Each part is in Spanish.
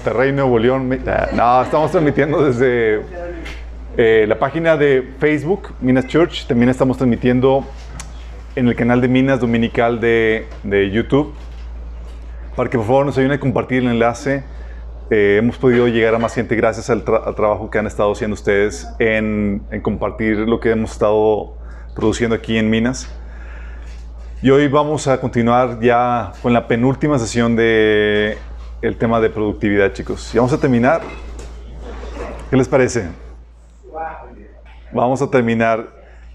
Monterrey, Nuevo León. No, estamos transmitiendo desde la página de Facebook, Minas Church. También estamos transmitiendo en el canal de Minas Dominical de YouTube. Para que por favor nos ayuden a compartir el enlace. Hemos podido llegar a más gente gracias al trabajo que han estado haciendo ustedes en compartir lo que hemos estado produciendo aquí en Minas. Y hoy vamos a continuar ya con la penúltima sesión de el tema de productividad, chicos. Y vamos a terminar. ¿Qué les parece? Vamos a terminar.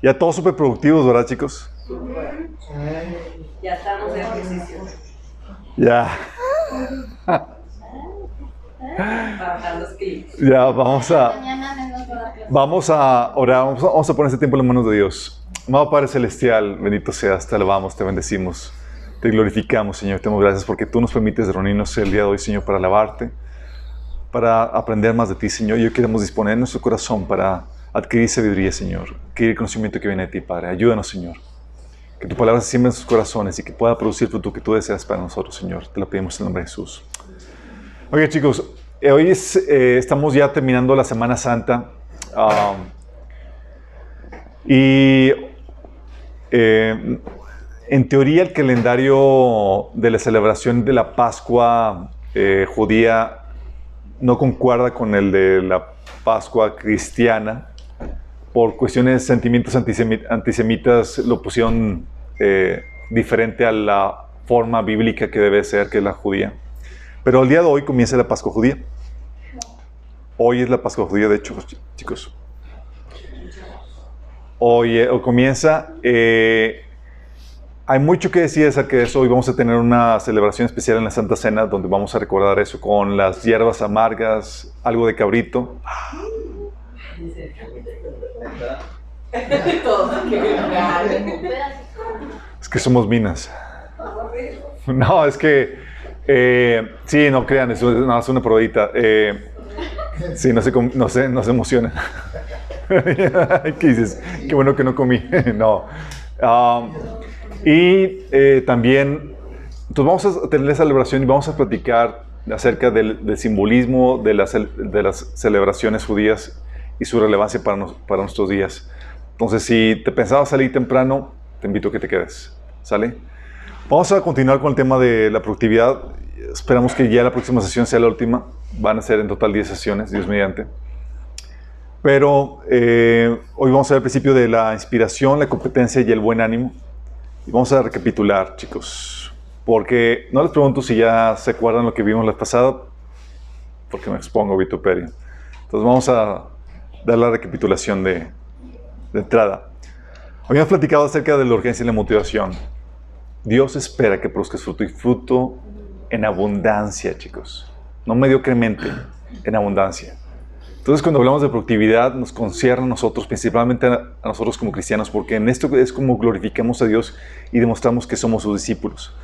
Ya todos súper productivos, ¿verdad, chicos? Ya estamos de ejercicio. Ya. Para bajar los kilos. Ya, vamos a orar. Vamos a poner este tiempo en las manos de Dios. Amado Padre Celestial, bendito seas, te alabamos, te bendecimos, te glorificamos, Señor. Te damos gracias porque tú nos permites reunirnos el día de hoy, Señor, para alabarte, para aprender más de ti, Señor. Y hoy queremos disponer nuestro corazón para adquirir sabiduría, Señor, adquirir conocimiento que viene de ti, Padre. Ayúdanos, Señor. Que tu palabra se siembre en sus corazones y que pueda producir fruto que tú deseas para nosotros, Señor. Te lo pedimos en el nombre de Jesús. Oye, chicos, hoy estamos ya terminando la Semana Santa. En teoría, el calendario de la celebración de la Pascua judía no concuerda con el de la Pascua cristiana. Por cuestiones de sentimientos antisemitas lo pusieron diferente a la forma bíblica que debe ser, que es la judía. Pero el día de hoy comienza la Pascua judía. Hoy es la Pascua judía, de hecho, chicos. Hoy comienza. Hay mucho que decir acerca de eso. Hoy vamos a tener una celebración especial en la Santa Cena donde vamos a recordar eso con las hierbas amargas, algo de cabrito. Es que somos minas. No, es que sí, no crean, es una probadita. Sí, no se emocionan. ¿Qué dices? Qué bueno que no comí. No. También, entonces vamos a tener la celebración y vamos a platicar acerca del simbolismo de las celebraciones judías y su relevancia para nuestros días. Entonces, si te pensabas salir temprano, te invito a que te quedes. ¿Sale? Vamos a continuar con el tema de la productividad. Esperamos que ya la próxima sesión sea la última. Van a ser en total 10 sesiones, Dios mediante. Pero hoy vamos a ver el principio de la inspiración, la competencia y el buen ánimo. Y vamos a recapitular, chicos. Porque no les pregunto si ya se acuerdan lo que vimos la pasada, porque me expongo vituperio. Entonces vamos a dar la recapitulación de entrada. Habíamos platicado acerca de la urgencia y la motivación. Dios espera que produzcas fruto y fruto en abundancia, chicos. No mediocremente, en abundancia. Entonces, cuando hablamos de productividad, nos concierne a nosotros, principalmente a nosotros como cristianos, porque en esto es como glorificamos a Dios y demostramos que somos sus discípulos.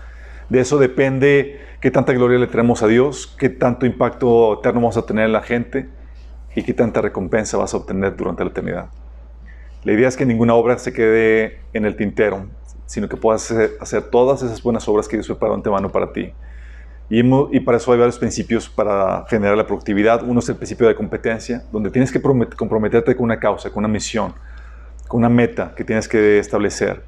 De eso depende qué tanta gloria le traemos a Dios, qué tanto impacto eterno vamos a tener en la gente y qué tanta recompensa vas a obtener durante la eternidad. La idea es que ninguna obra se quede en el tintero, sino que puedas hacer todas esas buenas obras que Dios preparó de antemano para ti. Y para eso hay varios principios para generar la productividad. Uno es el principio de competencia, donde tienes que comprometerte con una causa, con una misión, con una meta que tienes que establecer.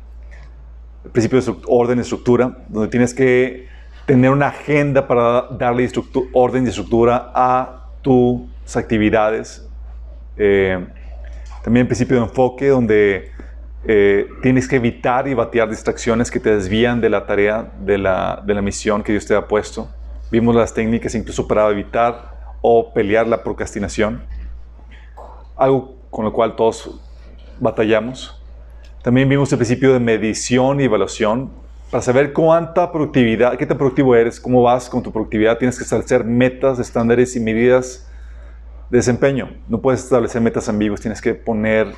El principio de orden y estructura, donde tienes que tener una agenda para darle orden y estructura a tus actividades. También el principio de enfoque, donde tienes que evitar y batear distracciones que te desvían de la tarea, de la misión que Dios te ha puesto. Vimos las técnicas incluso para evitar o pelear la procrastinación, algo con lo cual todos batallamos. También vimos el principio de medición y evaluación. Para saber cuánta productividad, qué tan productivo eres, cómo vas con tu productividad, tienes que establecer metas, estándares y medidas de desempeño. No puedes establecer metas ambiguas, tienes que poner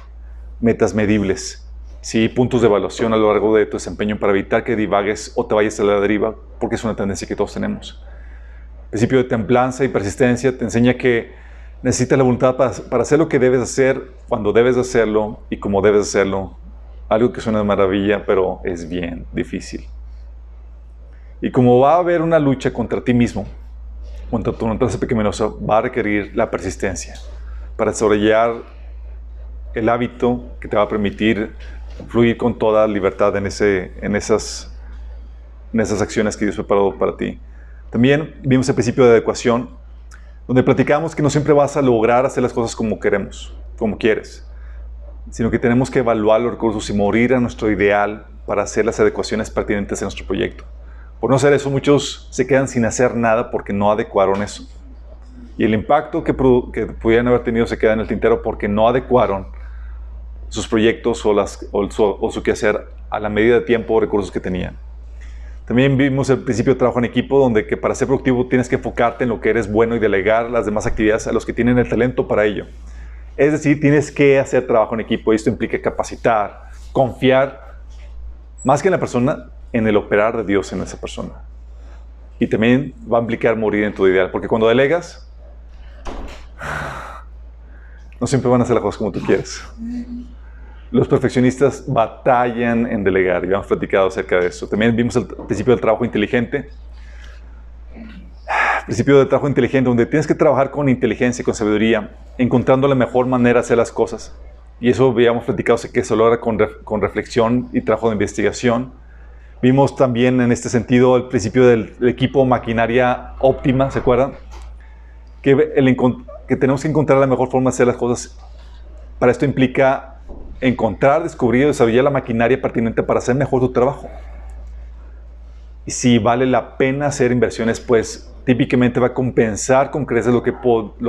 metas medibles. Sí, puntos de evaluación a lo largo de tu desempeño para evitar que divagues o te vayas a la deriva, porque es una tendencia que todos tenemos. El principio de templanza y persistencia te enseña que necesitas la voluntad para hacer lo que debes hacer, cuando debes hacerlo y como debes hacerlo. Algo que suena de maravilla, pero es bien difícil. Y como va a haber una lucha contra ti mismo, o en tu empresa pequeñosa va a requerir la persistencia para desarrollar el hábito que te va a permitir fluir con toda libertad en esas acciones que Dios preparó para ti. También vimos el principio de adecuación, donde platicamos que no siempre vas a lograr hacer las cosas como queremos, como quieres, sino que tenemos que evaluar los recursos y morir a nuestro ideal para hacer las adecuaciones pertinentes en nuestro proyecto. Por no hacer eso, muchos se quedan sin hacer nada porque no adecuaron eso. Y el impacto que pudieran haber tenido se queda en el tintero porque no adecuaron sus proyectos o su quehacer a la medida de tiempo o recursos que tenían. También vimos el principio de trabajo en equipo, donde que para ser productivo tienes que enfocarte en lo que eres bueno y delegar las demás actividades a los que tienen el talento para ello. Es decir, tienes que hacer trabajo en equipo y esto implica capacitar, confiar, más que en la persona, en el operar de Dios en esa persona. Y también va a implicar morir en tu ideal, porque cuando delegas, no siempre van a hacer las cosas como tú quieres. Los perfeccionistas batallan en delegar y hemos platicado acerca de eso. También vimos el principio del trabajo inteligente. El principio del trabajo inteligente, donde tienes que trabajar con inteligencia y con sabiduría, encontrando la mejor manera de hacer las cosas. Y eso habíamos platicado que se logra con reflexión y trabajo de investigación. Vimos también en este sentido el principio del equipo maquinaria óptima, ¿se acuerdan? Que tenemos que encontrar la mejor forma de hacer las cosas. Para esto implica encontrar, descubrir y desarrollar la maquinaria pertinente para hacer mejor tu trabajo. Y si vale la pena hacer inversiones, pues típicamente va a compensar con creces lo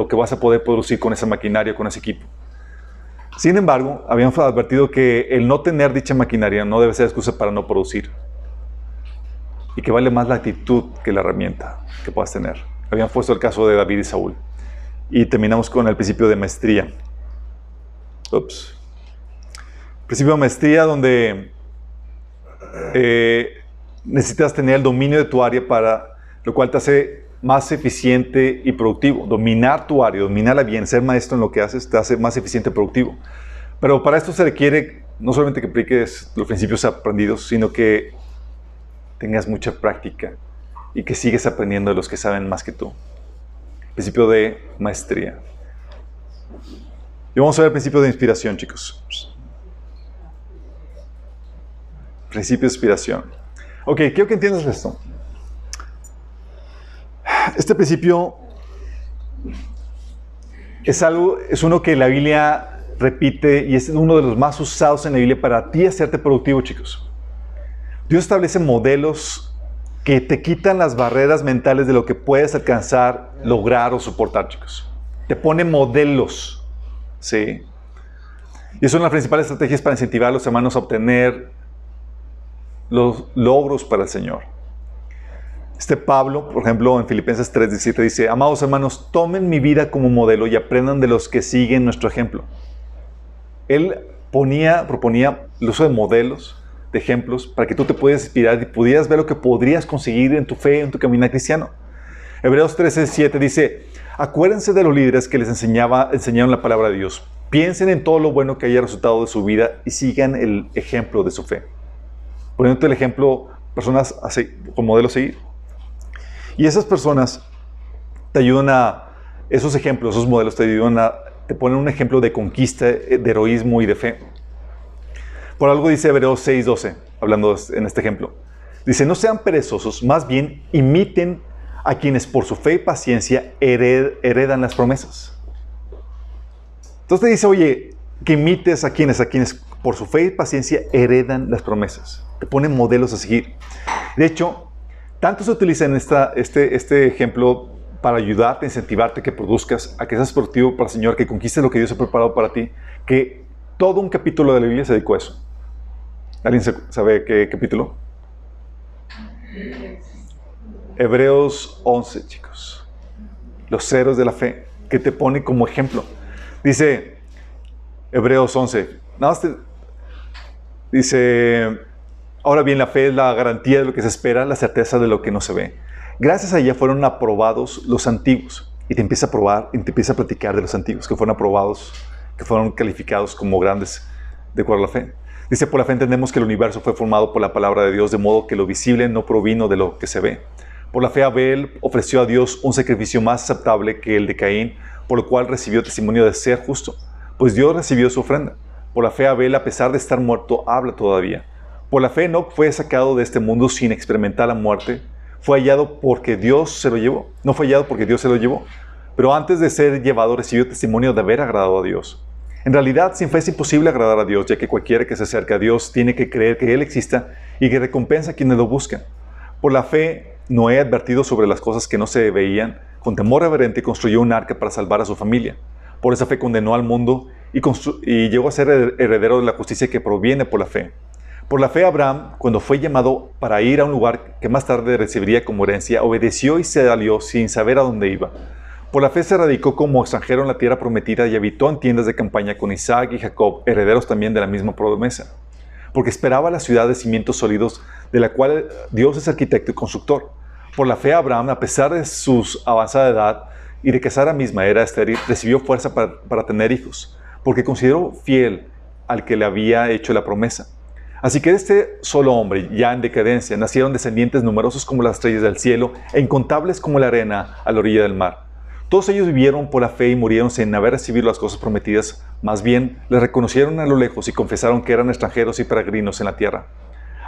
que vas a poder producir con esa maquinaria, con ese equipo. Sin embargo, habíamos advertido que el no tener dicha maquinaria no debe ser excusa para no producir. Y que vale más la actitud que la herramienta que puedas tener. Habíamos puesto el caso de David y Saúl. Y terminamos con el principio de maestría. Principio de maestría donde necesitas tener el dominio de tu área, para lo cual te hace más eficiente y productivo. Dominar tu área, dominarla bien, ser maestro en lo que haces, te hace más eficiente y productivo. Pero para esto se requiere no solamente que apliques los principios aprendidos, sino que tengas mucha práctica y que sigues aprendiendo de los que saben más que tú. Principio de maestría. Y vamos a ver el principio de inspiración, chicos. Principio de inspiración. Ok, quiero que entiendas esto. Este principio es uno que la Biblia repite y es uno de los más usados en la Biblia para ti hacerte productivo, chicos. Dios establece modelos que te quitan las barreras mentales de lo que puedes alcanzar, lograr o soportar, chicos. Te pone modelos, ¿sí? Y es una de las principales estrategias para incentivar a los hermanos a obtener los logros para el Señor. Pablo, por ejemplo, en Filipenses 3:17 dice: amados hermanos, tomen mi vida como modelo y aprendan de los que siguen nuestro ejemplo. Él proponía el uso de modelos, de ejemplos, para que tú te pudieras inspirar y pudieras ver lo que podrías conseguir en tu fe, en tu camino cristiano. Hebreos 13:7 dice: acuérdense de los líderes que les enseñaron la palabra de Dios. Piensen en todo lo bueno que haya resultado de su vida y sigan el ejemplo de su fe. Poniéndote el ejemplo, personas con modelos a seguir. Y esas personas te ayudan esos ejemplos, esos modelos te ponen un ejemplo de conquista, de heroísmo y de fe. Por algo dice Hebreos 6:12, hablando en este ejemplo. Dice: no sean perezosos, más bien imiten a quienes por su fe y paciencia heredan las promesas. Entonces te dice, oye, que imites a quienes por su fe y paciencia heredan las promesas. Te ponen modelos a seguir. De hecho, tanto se utiliza en este ejemplo para ayudarte, incentivarte, que produzcas, a que seas productivo para el Señor, que conquistes lo que Dios ha preparado para ti, que todo un capítulo de la Biblia se dedicó a eso. ¿Alguien sabe qué capítulo? Hebreos 11, chicos. Los héroes de la fe, que te pone como ejemplo. Dice Hebreos 11. Dice: ahora bien, la fe es la garantía de lo que se espera, la certeza de lo que no se ve. Gracias a ella fueron aprobados los antiguos. Y te empieza a platicar de los antiguos, que fueron aprobados, que fueron calificados como grandes de acuerdo a la fe. Dice: por la fe entendemos que el universo fue formado por la palabra de Dios, de modo que lo visible no provino de lo que se ve. Por la fe Abel ofreció a Dios un sacrificio más aceptable que el de Caín, por lo cual recibió testimonio de ser justo, pues Dios recibió su ofrenda. Por la fe Abel, a pesar de estar muerto, habla todavía. Por la fe Enoc fue sacado de este mundo sin experimentar la muerte. Fue hallado porque Dios se lo llevó. No fue hallado porque Dios se lo llevó. Pero antes de ser llevado recibió testimonio de haber agradado a Dios. En realidad, sin fe es imposible agradar a Dios, ya que cualquiera que se acerca a Dios tiene que creer que Él exista y que recompensa a quienes lo buscan. Por la fe, Noé, advertido sobre las cosas que no se veían, con temor reverente construyó un arca para salvar a su familia. Por esa fe condenó al mundo y llegó a ser heredero de la justicia que proviene por la fe. Por la fe Abraham, cuando fue llamado para ir a un lugar que más tarde recibiría como herencia, obedeció y se salió sin saber a dónde iba. Por la fe se radicó como extranjero en la tierra prometida y habitó en tiendas de campaña con Isaac y Jacob, herederos también de la misma promesa. Porque esperaba la ciudad de cimientos sólidos, de la cual Dios es arquitecto y constructor. Por la fe Abraham, a pesar de su avanzada edad y de que Sara misma era estéril, recibió fuerza para tener hijos, porque consideró fiel al que le había hecho la promesa. Así que de este solo hombre, ya en decadencia, nacieron descendientes numerosos como las estrellas del cielo e incontables como la arena a la orilla del mar. Todos ellos vivieron por la fe y murieron sin haber recibido las cosas prometidas, más bien les reconocieron a lo lejos y confesaron que eran extranjeros y peregrinos en la tierra.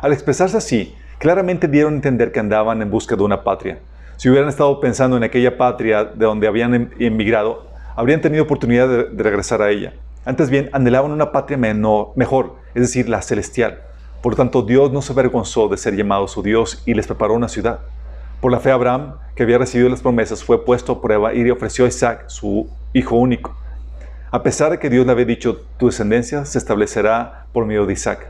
Al expresarse así, claramente dieron a entender que andaban en busca de una patria. Si hubieran estado pensando en aquella patria de donde habían emigrado, habrían tenido oportunidad de regresar a ella. Antes bien, anhelaban una patria mejor, es decir, la celestial. Por lo tanto, Dios no se avergonzó de ser llamado su Dios y les preparó una ciudad. Por la fe Abraham, que había recibido las promesas, fue puesto a prueba y le ofreció a Isaac, su hijo único. A pesar de que Dios le había dicho, tu descendencia se establecerá por medio de Isaac.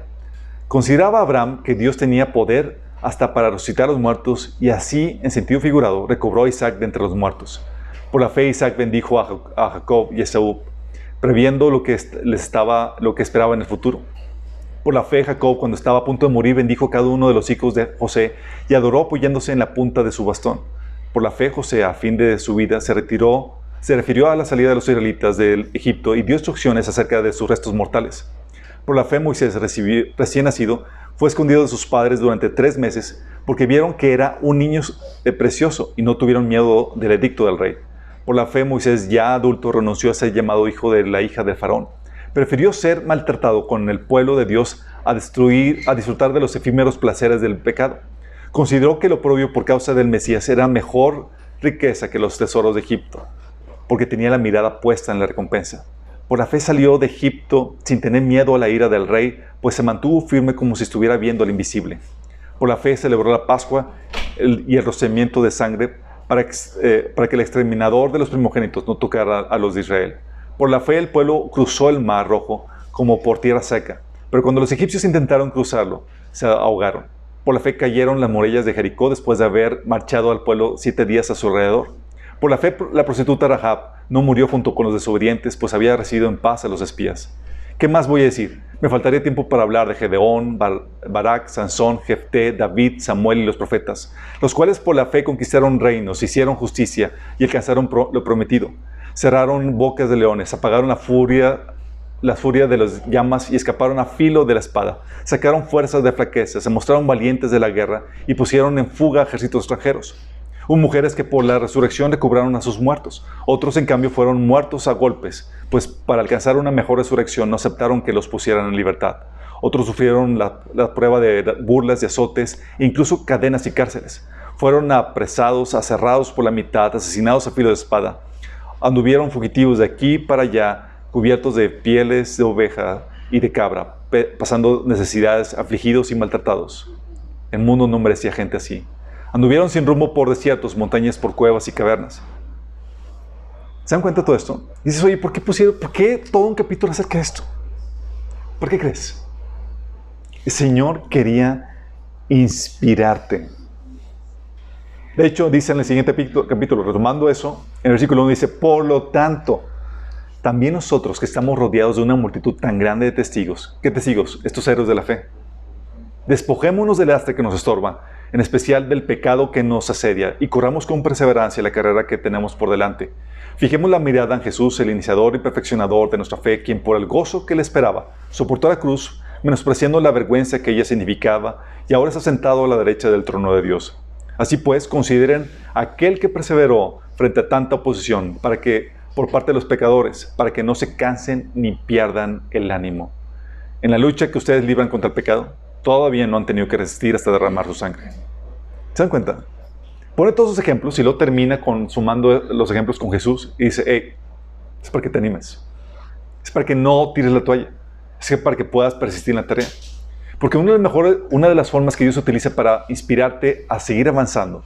Consideraba Abraham que Dios tenía poder hasta para resucitar a los muertos y así, en sentido figurado, recobró a Isaac de entre los muertos. Por la fe Isaac bendijo a Jacob y a Esaú, previendo lo que esperaba en el futuro. Por la fe Jacob, cuando estaba a punto de morir, bendijo a cada uno de los hijos de José y adoró apoyándose en la punta de su bastón. Por la fe José, a fin de su vida, se refirió a la salida de los israelitas del Egipto y dio instrucciones acerca de sus restos mortales. Por la fe Moisés, recién nacido, fue escondido de sus padres durante 3 meses porque vieron que era un niño precioso y no tuvieron miedo del edicto del rey. Por la fe Moisés, ya adulto, renunció a ser llamado hijo de la hija del faraón. Prefirió ser maltratado con el pueblo de Dios a disfrutar de los efímeros placeres del pecado. Consideró que el oprobio por causa del Mesías era mejor riqueza que los tesoros de Egipto, porque tenía la mirada puesta en la recompensa. Por la fe salió de Egipto sin tener miedo a la ira del rey, pues se mantuvo firme como si estuviera viendo al invisible. Por la fe celebró la Pascua y el rociamiento de sangre para que el exterminador de los primogénitos no tocara a los de Israel. Por la fe el pueblo cruzó el mar Rojo como por tierra seca, pero cuando los egipcios intentaron cruzarlo, se ahogaron. Por la fe cayeron las murallas de Jericó después de haber marchado al pueblo 7 días a su alrededor. Por la fe la prostituta Rahab no murió junto con los desobedientes, pues había recibido en paz a los espías. ¿Qué más voy a decir? Me faltaría tiempo para hablar de Gedeón, Barak, Sansón, Jefté, David, Samuel y los profetas, los cuales por la fe conquistaron reinos, hicieron justicia y alcanzaron lo prometido. Cerraron bocas de leones, apagaron la furia de las llamas y escaparon a filo de la espada. Sacaron fuerzas de flaqueza, se mostraron valientes de la guerra y pusieron en fuga ejércitos extranjeros. Hubo mujeres que por la resurrección recobraron a sus muertos. Otros, en cambio, fueron muertos a golpes, pues para alcanzar una mejor resurrección no aceptaron que los pusieran en libertad. Otros sufrieron la prueba de burlas y azotes, e incluso cadenas y cárceles. Fueron apresados, aserrados por la mitad, asesinados a filo de espada. Anduvieron fugitivos de aquí para allá, cubiertos de pieles de oveja y de cabra, pasando necesidades, afligidos y maltratados. El mundo no merecía gente así. Anduvieron sin rumbo por desiertos, montañas por cuevas y cavernas. ¿Se dan cuenta de todo esto? Dices, oye, ¿por qué todo un capítulo acerca de esto? ¿Por qué crees? El Señor quería inspirarte. De hecho, dice en el siguiente capítulo, retomando eso, en el versículo 1 dice, por lo tanto, también nosotros que estamos rodeados de una multitud tan grande de testigos, ¿qué testigos? Estos héroes de la fe. Despojémonos del lastre que nos estorba, en especial del pecado que nos asedia, y corramos con perseverancia la carrera que tenemos por delante. Fijemos la mirada en Jesús, el iniciador y perfeccionador de nuestra fe, quien por el gozo que le esperaba, soportó la cruz, menospreciando la vergüenza que ella significaba, y ahora está sentado a la derecha del trono de Dios. Así pues, consideren aquel que perseveró frente a tanta oposición por parte de los pecadores, para que no se cansen ni pierdan el ánimo. En la lucha que ustedes libran contra el pecado, todavía no han tenido que resistir hasta derramar su sangre. ¿Se dan cuenta? Pone todos sus ejemplos y luego termina sumando los ejemplos con Jesús y dice, hey, es para que te animes. Es para que no tires la toalla. Es para que puedas persistir en la tarea. Porque una de las formas que Dios utiliza para inspirarte a seguir avanzando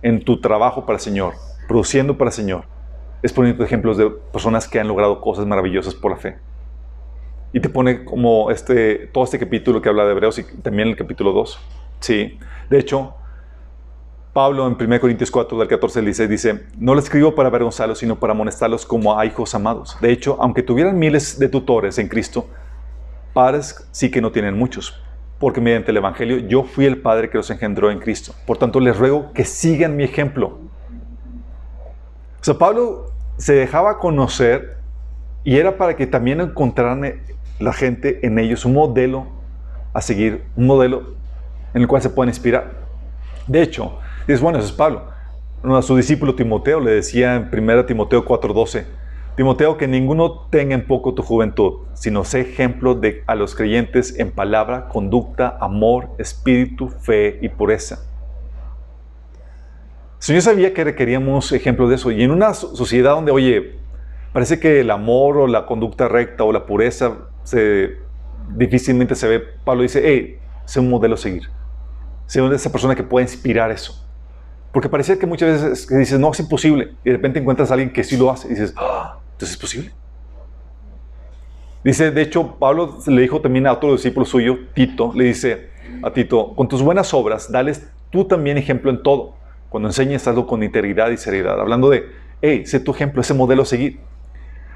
en tu trabajo para el Señor, produciendo para el Señor, es poniendo ejemplos de personas que han logrado cosas maravillosas por la fe. Y te pone como todo este capítulo que habla de Hebreos y también el capítulo 2. Sí. De hecho, Pablo en 1 Corintios 4, del 14 al 16 dice, no lo escribo para avergonzarlos, sino para amonestarlos como a hijos amados. De hecho, aunque tuvieran miles de tutores en Cristo, padres sí que no tienen muchos, porque mediante el Evangelio yo fui el padre que los engendró en Cristo. Por tanto, les ruego que sigan mi ejemplo. O sea, Pablo se dejaba conocer y era para que también encontraran la gente en ellos un modelo a seguir, un modelo en el cual se pueden inspirar. De hecho, dices, bueno, eso es Pablo. A su discípulo Timoteo le decía en 1 Timoteo 4:12, Timoteo, que ninguno tenga en poco tu juventud, sino sé ejemplo a los creyentes en palabra, conducta, amor, espíritu, fe y pureza. El Señor sabía que requeríamos ejemplos de eso. Y en una sociedad donde, oye, parece que el amor o la conducta recta o la pureza difícilmente se ve, Pablo dice, hey, sé un modelo a seguir. Sé esa persona que pueda inspirar eso. Porque parecía que muchas veces dices, no, es imposible. Y de repente encuentras a alguien que sí lo hace. Y dices, entonces es posible. Dice, de hecho, Pablo le dijo también a otro discípulo suyo, Tito, le dice a Tito, con tus buenas obras, dales tú también ejemplo en todo. Cuando enseñes, hazlo con integridad y seriedad. Hablando de, hey, sé tu ejemplo, ese modelo a seguir.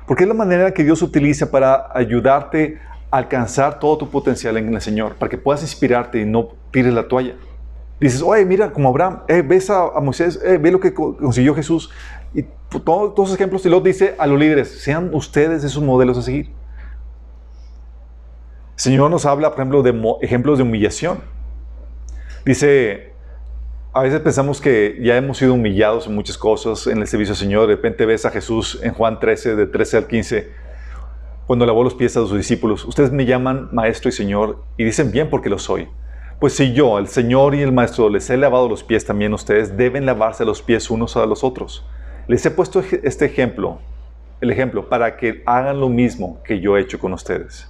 Porque es la manera que Dios utiliza para ayudarte a alcanzar todo tu potencial en el Señor, para que puedas inspirarte y no tires la toalla. Dices, oye, mira, como Abraham, ves a Moisés, ve lo que consiguió Jesús. Y todos esos ejemplos, y luego dice a los líderes, sean ustedes esos modelos a seguir. El Señor nos habla, por ejemplo, de ejemplos de humillación. Dice, a veces pensamos que ya hemos sido humillados en muchas cosas en el servicio del Señor. De repente ves a Jesús en Juan 13, de 13 al 15, cuando lavó los pies a sus discípulos. Ustedes me llaman Maestro y Señor, y dicen bien porque lo soy. Pues si yo, el Señor y el Maestro, les he lavado los pies, también ustedes deben lavarse los pies unos a los otros. Les he puesto este ejemplo, el ejemplo, para que hagan lo mismo que yo he hecho con ustedes.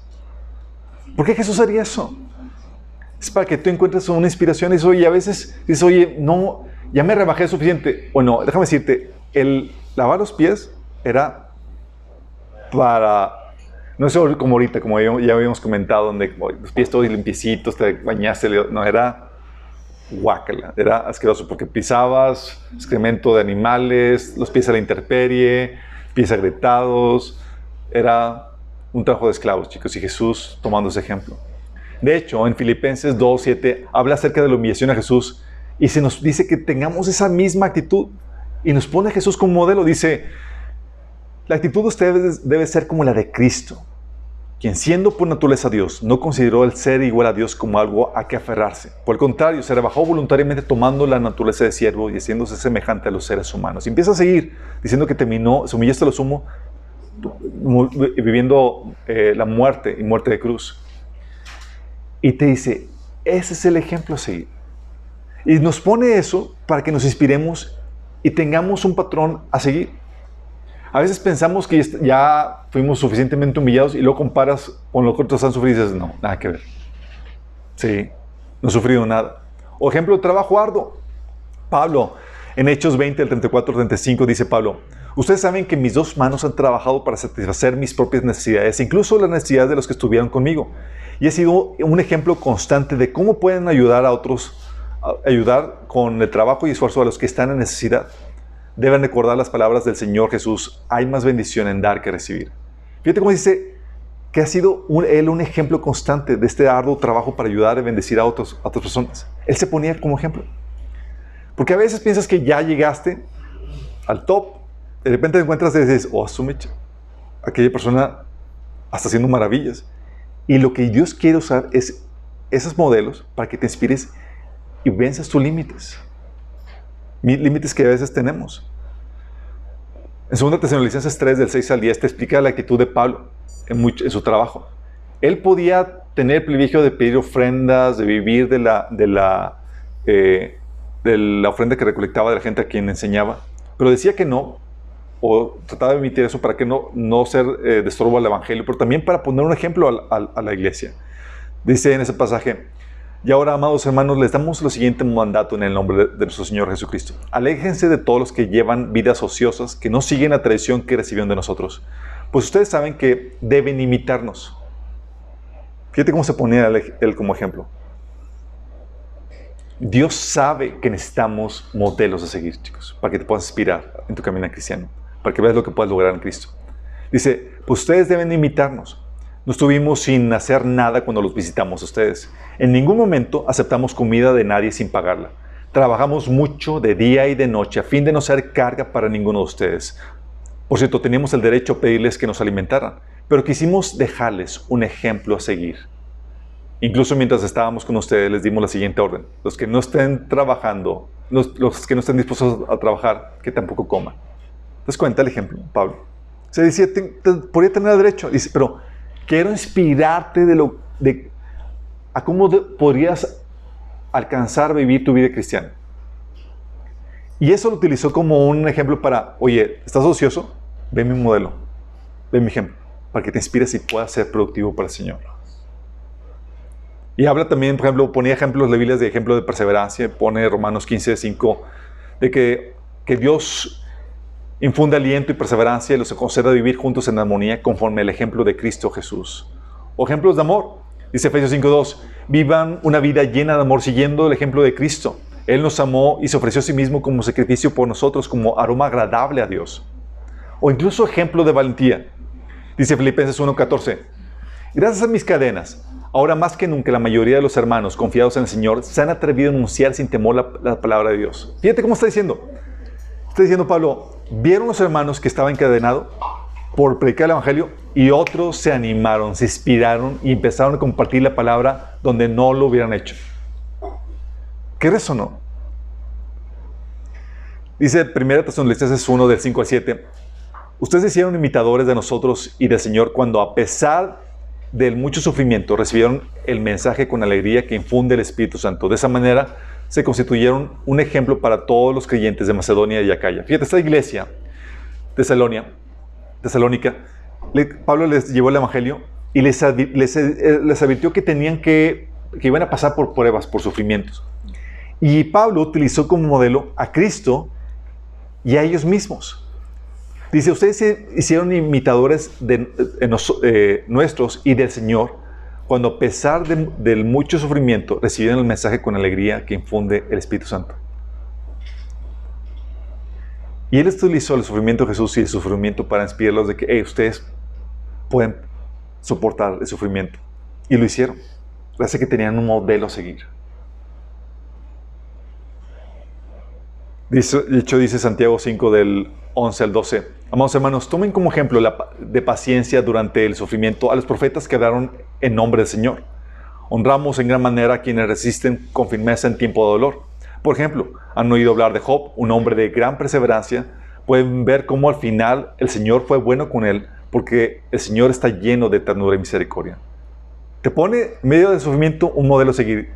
¿Por qué Jesús haría eso? Es para que tú encuentres una inspiración y dices, oye, a veces dices, oye, no, ya me rebajé suficiente. Bueno, déjame decirte, el lavar los pies era para... No es como ahorita, como ya habíamos comentado, donde los pies todos limpiecitos, te bañaste, no, era guácala, era asqueroso, porque pisabas excremento de animales, los pies a la intemperie, pies agrietados, era un trabajo de esclavos, chicos, y Jesús tomando ese ejemplo. De hecho, en Filipenses 2:7 habla acerca de la humillación a Jesús y se nos dice que tengamos esa misma actitud y nos pone a Jesús como modelo. Dice, la actitud de ustedes debe ser como la de Cristo, quien siendo por naturaleza Dios, no consideró el ser igual a Dios como algo a que aferrarse. Por el contrario, se rebajó voluntariamente tomando la naturaleza de siervo y haciéndose semejante a los seres humanos. Y empieza a seguir diciendo que se humilló hasta lo sumo, viviendo la muerte y muerte de cruz. Y te dice, ese es el ejemplo a seguir. Y nos pone eso para que nos inspiremos y tengamos un patrón a seguir. A veces pensamos que ya fuimos suficientemente humillados y luego comparas con lo que otros han sufrido y dices, no, nada que ver. Sí, no he sufrido nada. O ejemplo de trabajo arduo. Pablo, en Hechos 20, el 34-35, dice Pablo, ustedes saben que mis dos manos han trabajado para satisfacer mis propias necesidades, incluso las necesidades de los que estuvieron conmigo. Y he sido un ejemplo constante de cómo pueden ayudar a otros, ayudar con el trabajo y esfuerzo a los que están en necesidad. Deben recordar las palabras del Señor Jesús, hay más bendición en dar que recibir. Fíjate cómo dice que ha sido él un ejemplo constante de este arduo trabajo para ayudar y bendecir a otras personas. Él se ponía como ejemplo. Porque a veces piensas que ya llegaste al top, de repente te encuentras y dices, oh, su mecha, aquella persona está haciendo maravillas. Y lo que Dios quiere usar es esos modelos para que te inspires y venzas tus límites. límites que a veces tenemos. En 2 Tesalonicenses 3, del 6 al 10, te explica la actitud de Pablo en su trabajo. Él podía tener el privilegio de pedir ofrendas, de vivir de la ofrenda que recolectaba de la gente a quien enseñaba, pero decía que no, o trataba de emitir eso para que no ser de estorbo al evangelio, pero también para poner un ejemplo a la iglesia. Dice en ese pasaje: y ahora, amados hermanos, les damos lo siguiente mandato en el nombre de nuestro Señor Jesucristo. Aléjense de todos los que llevan vidas ociosas, que no siguen la tradición que recibieron de nosotros, pues ustedes saben que deben imitarnos. Fíjate cómo se ponía él como ejemplo. Dios sabe que necesitamos modelos a seguir, chicos, para que te puedas inspirar en tu camino cristiano, para que veas lo que puedes lograr en Cristo. Dice, pues ustedes deben imitarnos. No estuvimos sin hacer nada cuando los visitamos a ustedes. En ningún momento aceptamos comida de nadie sin pagarla. Trabajamos mucho de día y de noche a fin de no ser carga para ninguno de ustedes. Por cierto, teníamos el derecho a pedirles que nos alimentaran, pero quisimos dejarles un ejemplo a seguir. Incluso mientras estábamos con ustedes, les dimos la siguiente orden: los que no estén trabajando, los que no estén dispuestos a trabajar, que tampoco coman. ¿Te das cuenta el ejemplo, Pablo? Se decía, podría tener derecho. Dice, pero quiero inspirarte a cómo podrías alcanzar a vivir tu vida cristiana. Y eso lo utilizó como un ejemplo para, oye, ¿estás ocioso? Ve mi modelo, ve mi ejemplo, para que te inspires y puedas ser productivo para el Señor. Y habla también, por ejemplo, ponía ejemplos de Biblia de ejemplo de perseverancia, pone Romanos 15:5, de que Dios infunde aliento y perseverancia y los concede vivir juntos en armonía conforme al ejemplo de Cristo Jesús. O ejemplos de amor. Dice Efesios 5:2, vivan una vida llena de amor siguiendo el ejemplo de Cristo. Él nos amó y se ofreció a sí mismo como sacrificio por nosotros, como aroma agradable a Dios. O incluso ejemplo de valentía. Dice Filipenses 1:14, gracias a mis cadenas, ahora más que nunca la mayoría de los hermanos confiados en el Señor se han atrevido a anunciar sin temor la palabra de Dios. Fíjate cómo está diciendo. Está diciendo Pablo, vieron los hermanos que estaban encadenados por predicar el evangelio y otros se animaron, se inspiraron y empezaron a compartir la palabra donde no lo hubieran hecho. ¿Qué resonó? Dice 1 Tesalonicenses 1 del 5 al 7, ustedes se hicieron imitadores de nosotros y del Señor cuando a pesar del mucho sufrimiento recibieron el mensaje con alegría que infunde el Espíritu Santo. De esa manera se constituyeron un ejemplo para todos los creyentes de Macedonia y Acaya. Fíjate, esta iglesia, Tesalónica, Pablo les llevó el evangelio y les advirtió que iban a pasar por pruebas, por sufrimientos. Y Pablo utilizó como modelo a Cristo y a ellos mismos. Dice, ustedes se hicieron imitadores nuestros y del Señor cuando a pesar del mucho sufrimiento recibieron el mensaje con alegría que infunde el Espíritu Santo. Y Él utilizó el sufrimiento de Jesús y el sufrimiento para inspirarlos de que ustedes pueden soportar el sufrimiento. Y lo hicieron. Gracias a que tenían un modelo a seguir. De hecho, dice Santiago 5 del 11 al 12. Amados hermanos, tomen como ejemplo de paciencia durante el sufrimiento a los profetas que hablaron en nombre del Señor. Honramos en gran manera a quienes resisten con firmeza en tiempo de dolor. Por ejemplo, han oído hablar de Job, un hombre de gran perseverancia. Pueden ver cómo al final el Señor fue bueno con él, porque el Señor está lleno de ternura y misericordia. Te pone en medio del sufrimiento un modelo a seguir.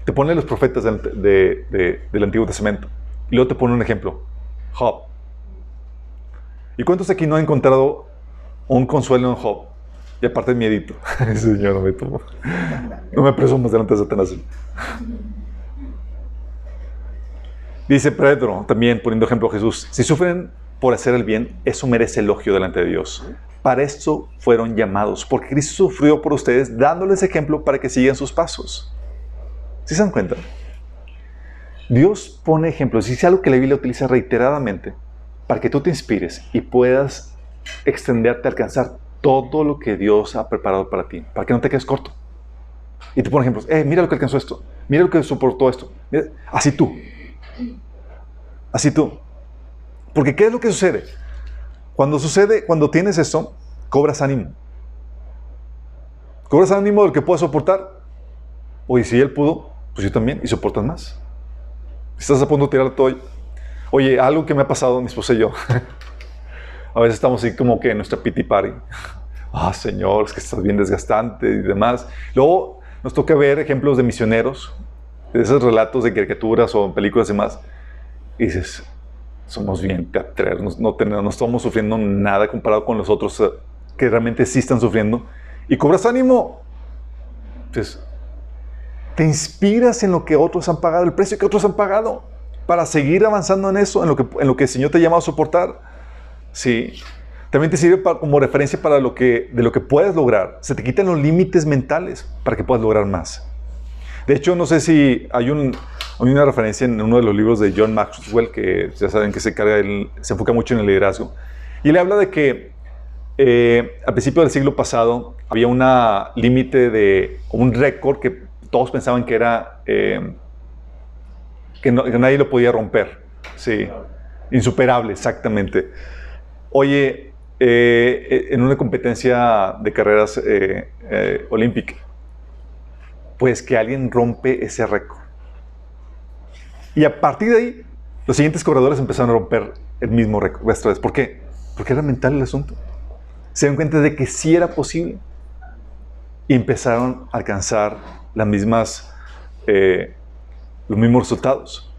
Te pone los profetas del Antiguo Testamento. Y luego te pone un ejemplo. Job. ¿Y cuántos aquí no han encontrado un consuelo en Job? Y aparte el miedito. Señor, no me presumas delante de Satanás. Dice Pedro, también poniendo ejemplo a Jesús, si sufren por hacer el bien, eso merece elogio delante de Dios. Para esto fueron llamados, porque Cristo sufrió por ustedes, dándoles ejemplo para que sigan sus pasos. ¿Sí se dan cuenta? Dios pone ejemplos, y es algo que la Biblia utiliza reiteradamente, para que tú te inspires y puedas extenderte a alcanzar todo lo que Dios ha preparado para ti, para que no te quedes corto. Y te pone ejemplos, mira lo que alcanzó esto, mira lo que soportó esto, mira, así tú. Así tú. Porque ¿qué es lo que sucede? Cuando tienes esto, cobras ánimo. Cobras ánimo del que puedas soportar. Oye, si él pudo, pues yo también, y soportas más. Estás a punto de tirar la toalla. Oye, algo que me ha pasado mi esposa y yo. A veces estamos así como que en nuestra pity party. Señor, es que estás bien desgastante y demás. Luego nos toca ver ejemplos de misioneros, de esos relatos de caricaturas o películas y demás. Y dices, somos bien teatreros, no estamos sufriendo nada comparado con los otros que realmente sí están sufriendo. Y cobras ánimo. Entonces, te inspiras en lo que otros han pagado, el precio que otros han pagado, para seguir avanzando en eso, en lo que el Señor te llama a soportar. Sí. También te sirve como referencia de lo que puedes lograr. Se te quitan los límites mentales para que puedas lograr más. De hecho, no sé si hay una referencia en uno de los libros de John Maxwell, que ya saben que se enfoca mucho en el liderazgo. Y le habla de que al principio del siglo pasado había un récord que todos pensaban que era que nadie lo podía romper. Sí, insuperable, exactamente. Oye, en una competencia de carreras olímpica, pues que alguien rompe ese récord. Y a partir de ahí, los siguientes corredores empezaron a romper el mismo récord esta vez. ¿Por qué? Porque era mental el asunto. Se dieron cuenta de que sí era posible. Y empezaron a alcanzar los mismos resultados.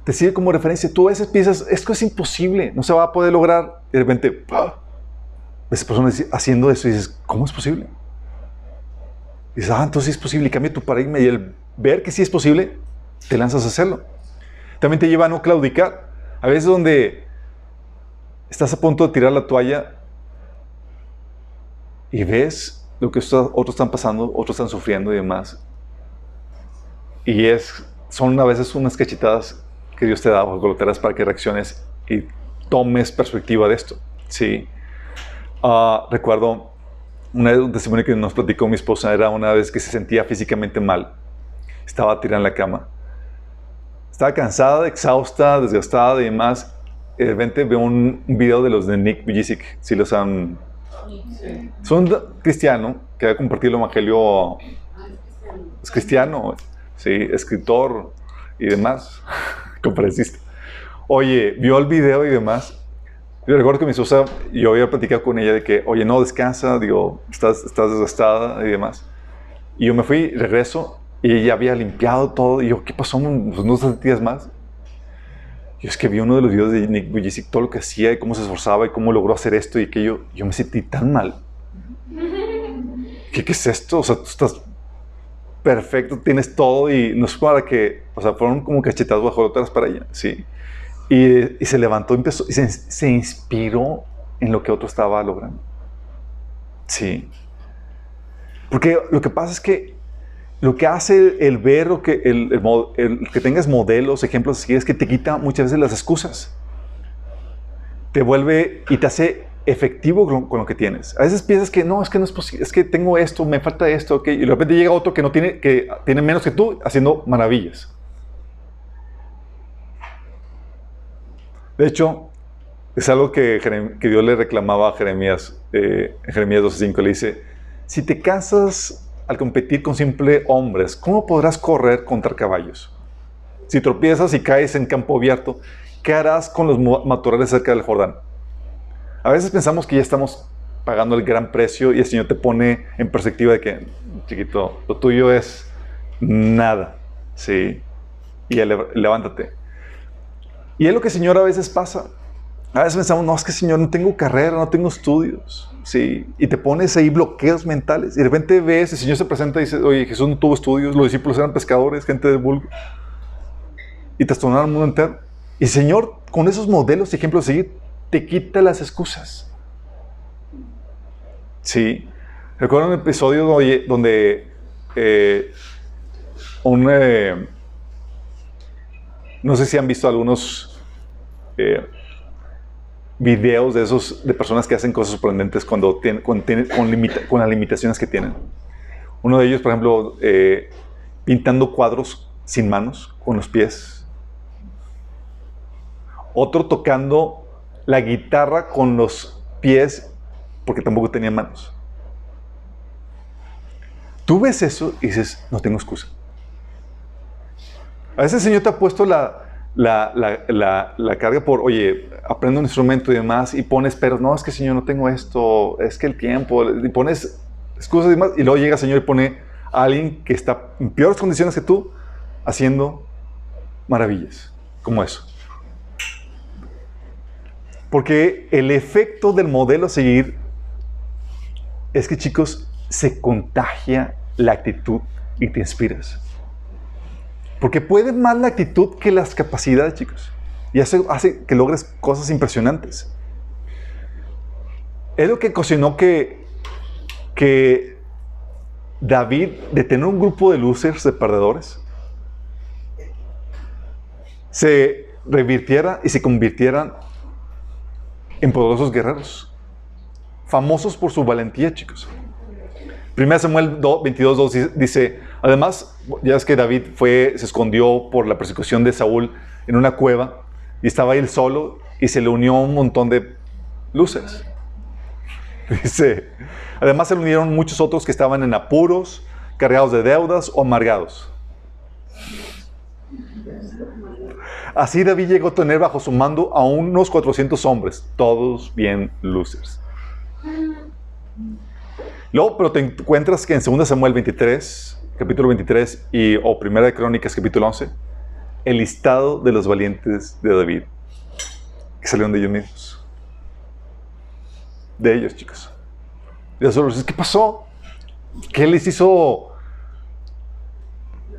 Te sirve como referencia. Tú a veces piensas, esto es imposible, no se va a poder lograr. Y de repente, ves a personas haciendo eso y dices, ¿cómo es posible? Y dices, entonces sí es posible. Y cambia tu paradigma y el ver que sí es posible, te lanzas a hacerlo. También te lleva a no claudicar. A veces donde estás a punto de tirar la toalla y ves lo que otros están pasando, otros están sufriendo y demás. Y son a veces unas cachetadas que Dios te da o goloteras para que reacciones y tomes perspectiva de esto. Sí. Recuerdo un testimonio que nos platicó mi esposa. Era una vez que se sentía físicamente mal. Estaba tirada en la cama. Estaba cansada, exhausta, desgastada y demás. Y de repente veo un video de los de Nick Vujicic. Si los han... Sí. Son cristiano que ha compartido el evangelio. Es cristiano, sí, escritor y demás, conferencista. Oye, vio el video y demás. Yo recuerdo que mi esposa, yo había platicado con ella de que, oye, no, descansa, digo, estás desgastada y demás. Y yo me fui, regreso, y ella había limpiado todo. Y yo, ¿qué pasó? Pues, ¿no te sentías más? Yo es que vi uno de los videos de Nick Vujicic, todo lo que hacía y cómo se esforzaba y cómo logró hacer esto y aquello. Yo me sentí tan mal. ¿Qué es esto? O sea, tú estás perfecto, tienes todo y no es para que... O sea, fueron como cachetadas bajo otras para ella, sí. Y se levantó, empezó y se inspiró en lo que otro estaba logrando. Sí. Porque lo que pasa es que lo que hace el ver, el que tengas modelos, ejemplos así, es que te quita muchas veces las excusas. Te vuelve y te hace efectivo con lo que tienes. A veces piensas que no es posible, es que tengo esto, me falta esto, okay, y de repente llega otro que tiene menos que tú haciendo maravillas. De hecho, es algo que Dios le reclamaba a Jeremías, en Jeremías 12:5, le dice, si te cansas al competir con simples hombres, ¿cómo podrás correr contra caballos? Si tropiezas y caes en campo abierto, ¿qué harás con los matorrales cerca del Jordán? A veces pensamos que ya estamos pagando el gran precio y el Señor te pone en perspectiva de que, chiquito, lo tuyo es nada, ¿sí? Y levántate. Y es lo que el Señor a veces pasa. A veces pensamos, no, es que Señor, no tengo carrera, no tengo estudios, ¿sí? Y te pones ahí bloqueos mentales. Y de repente ves, el Señor se presenta y dice, oye, Jesús no tuvo estudios, los discípulos eran pescadores, gente del vulgo. Y te trastornaron el mundo entero. Y el Señor, con esos modelos y ejemplos de seguir, te quita las excusas. Sí. Recuerdo un episodio donde no sé si han visto algunos videos de personas que hacen cosas sorprendentes con las limitaciones que tienen. Uno de ellos, por ejemplo, pintando cuadros sin manos, con los pies. Otro tocando la guitarra con los pies, porque tampoco tenía manos. Tú ves eso y dices, no tengo excusa. A veces el Señor te ha puesto la carga por, oye, aprende un instrumento y demás, y pones pero no, es que Señor, no tengo esto, es que el tiempo, y pones excusas y demás, y luego llega el Señor y pone a alguien que está en peores condiciones que tú, haciendo maravillas, como eso. Porque el efecto del modelo a seguir es que, chicos, se contagia la actitud y te inspiras. Porque puede más la actitud que las capacidades, chicos. Y eso hace que logres cosas impresionantes. Es lo que ocasionó que David, de tener un grupo de losers, de perdedores, se revirtiera y se convirtieran en poderosos guerreros. Famosos por su valentía, chicos. 1 Samuel 22:2 dice, además, ya es que David se escondió por la persecución de Saúl en una cueva y estaba él solo y se le unió un montón de luces. Dice, además se le unieron muchos otros que estaban en apuros, cargados de deudas o amargados. Así David llegó a tener bajo su mando a unos 400 hombres, todos bien losers. Luego, pero te encuentras que en 2 Samuel 23, capítulo 23, o 1 de Crónicas, capítulo 11, el listado de los valientes de David, que salieron de ellos mismos. De ellos, chicos. Y los otros, ¿qué pasó? ¿Qué les hizo?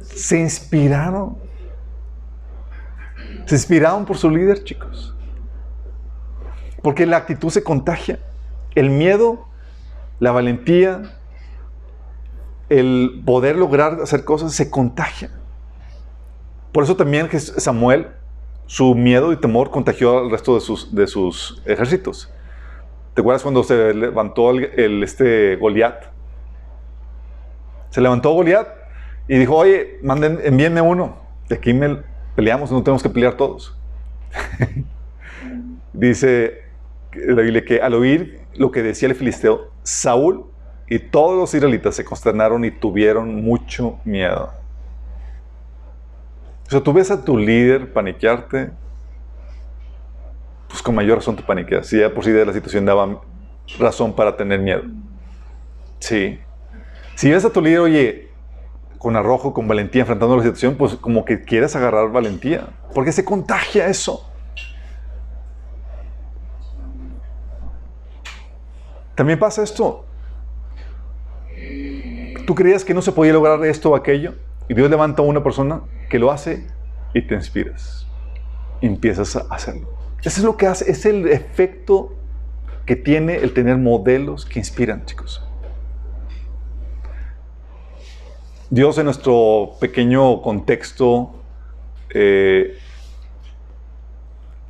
Se inspiraron. Se inspiraron por su líder, chicos. Porque la actitud se contagia. El miedo, la valentía, el poder lograr hacer cosas se contagia. Por eso también Samuel, su miedo y temor contagió al resto de sus ejércitos. ¿Te acuerdas cuando se levantó Goliat? Se levantó Goliat y dijo, oye, envíenme uno. De aquí peleamos, no tenemos que pelear todos. Dice la Biblia que al oír lo que decía el filisteo, Saúl y todos los israelitas se consternaron y tuvieron mucho miedo. O sea, tú ves a tu líder paniquearte, pues con mayor razón te paniqueas. Si ya por sí de la situación daba razón para tener miedo. Sí. Si ves a tu líder, oye, con arrojo, con valentía, enfrentando la situación, pues como que quieres agarrar valentía. Porque se contagia eso. También pasa esto. Tú creías que no se podía lograr esto o aquello, y Dios levanta a una persona que lo hace y te inspiras. Y empiezas a hacerlo. Eso es lo que hace, es el efecto que tiene el tener modelos que inspiran, chicos. Dios, en nuestro pequeño contexto,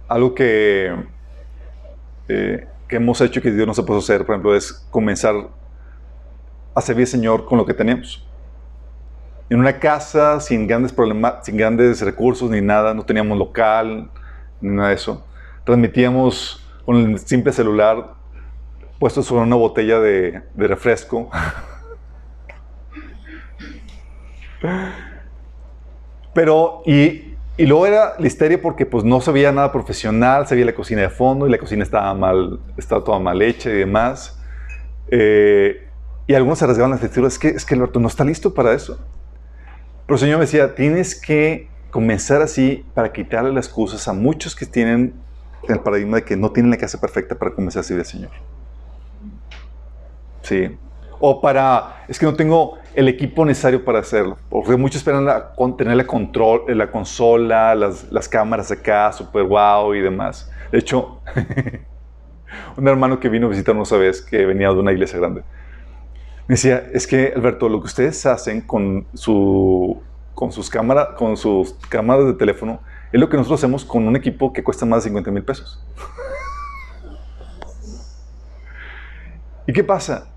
algo que hemos hecho que Dios no se puede hacer, por ejemplo, es comenzar a servir al Señor con lo que tenemos. En una casa sin grandes problemas, sin grandes recursos ni nada, no teníamos local ni nada de eso. Transmitíamos con el simple celular puesto sobre una botella de refresco. Pero, y luego era la histeria porque pues no se veía nada profesional, se veía la cocina de fondo y la cocina estaba toda mal hecha y demás. Y algunos se rasgaban las vestiduras, es que Alberto no está listo para eso. Pero el Señor me decía, tienes que comenzar así para quitarle las excusas a muchos que tienen el paradigma de que no tienen la casa perfecta para comenzar a servir al Señor. Sí. O es que no tengo el equipo necesario para hacerlo. Porque muchos esperan tener la consola, las cámaras acá, super wow y demás. De hecho, un hermano que vino a visitarnos una vez, que venía de una iglesia grande, me decía, es que Alberto, lo que ustedes hacen con sus cámaras de teléfono es lo que nosotros hacemos con un equipo que cuesta más de 50,000 pesos. ¿Y qué pasa?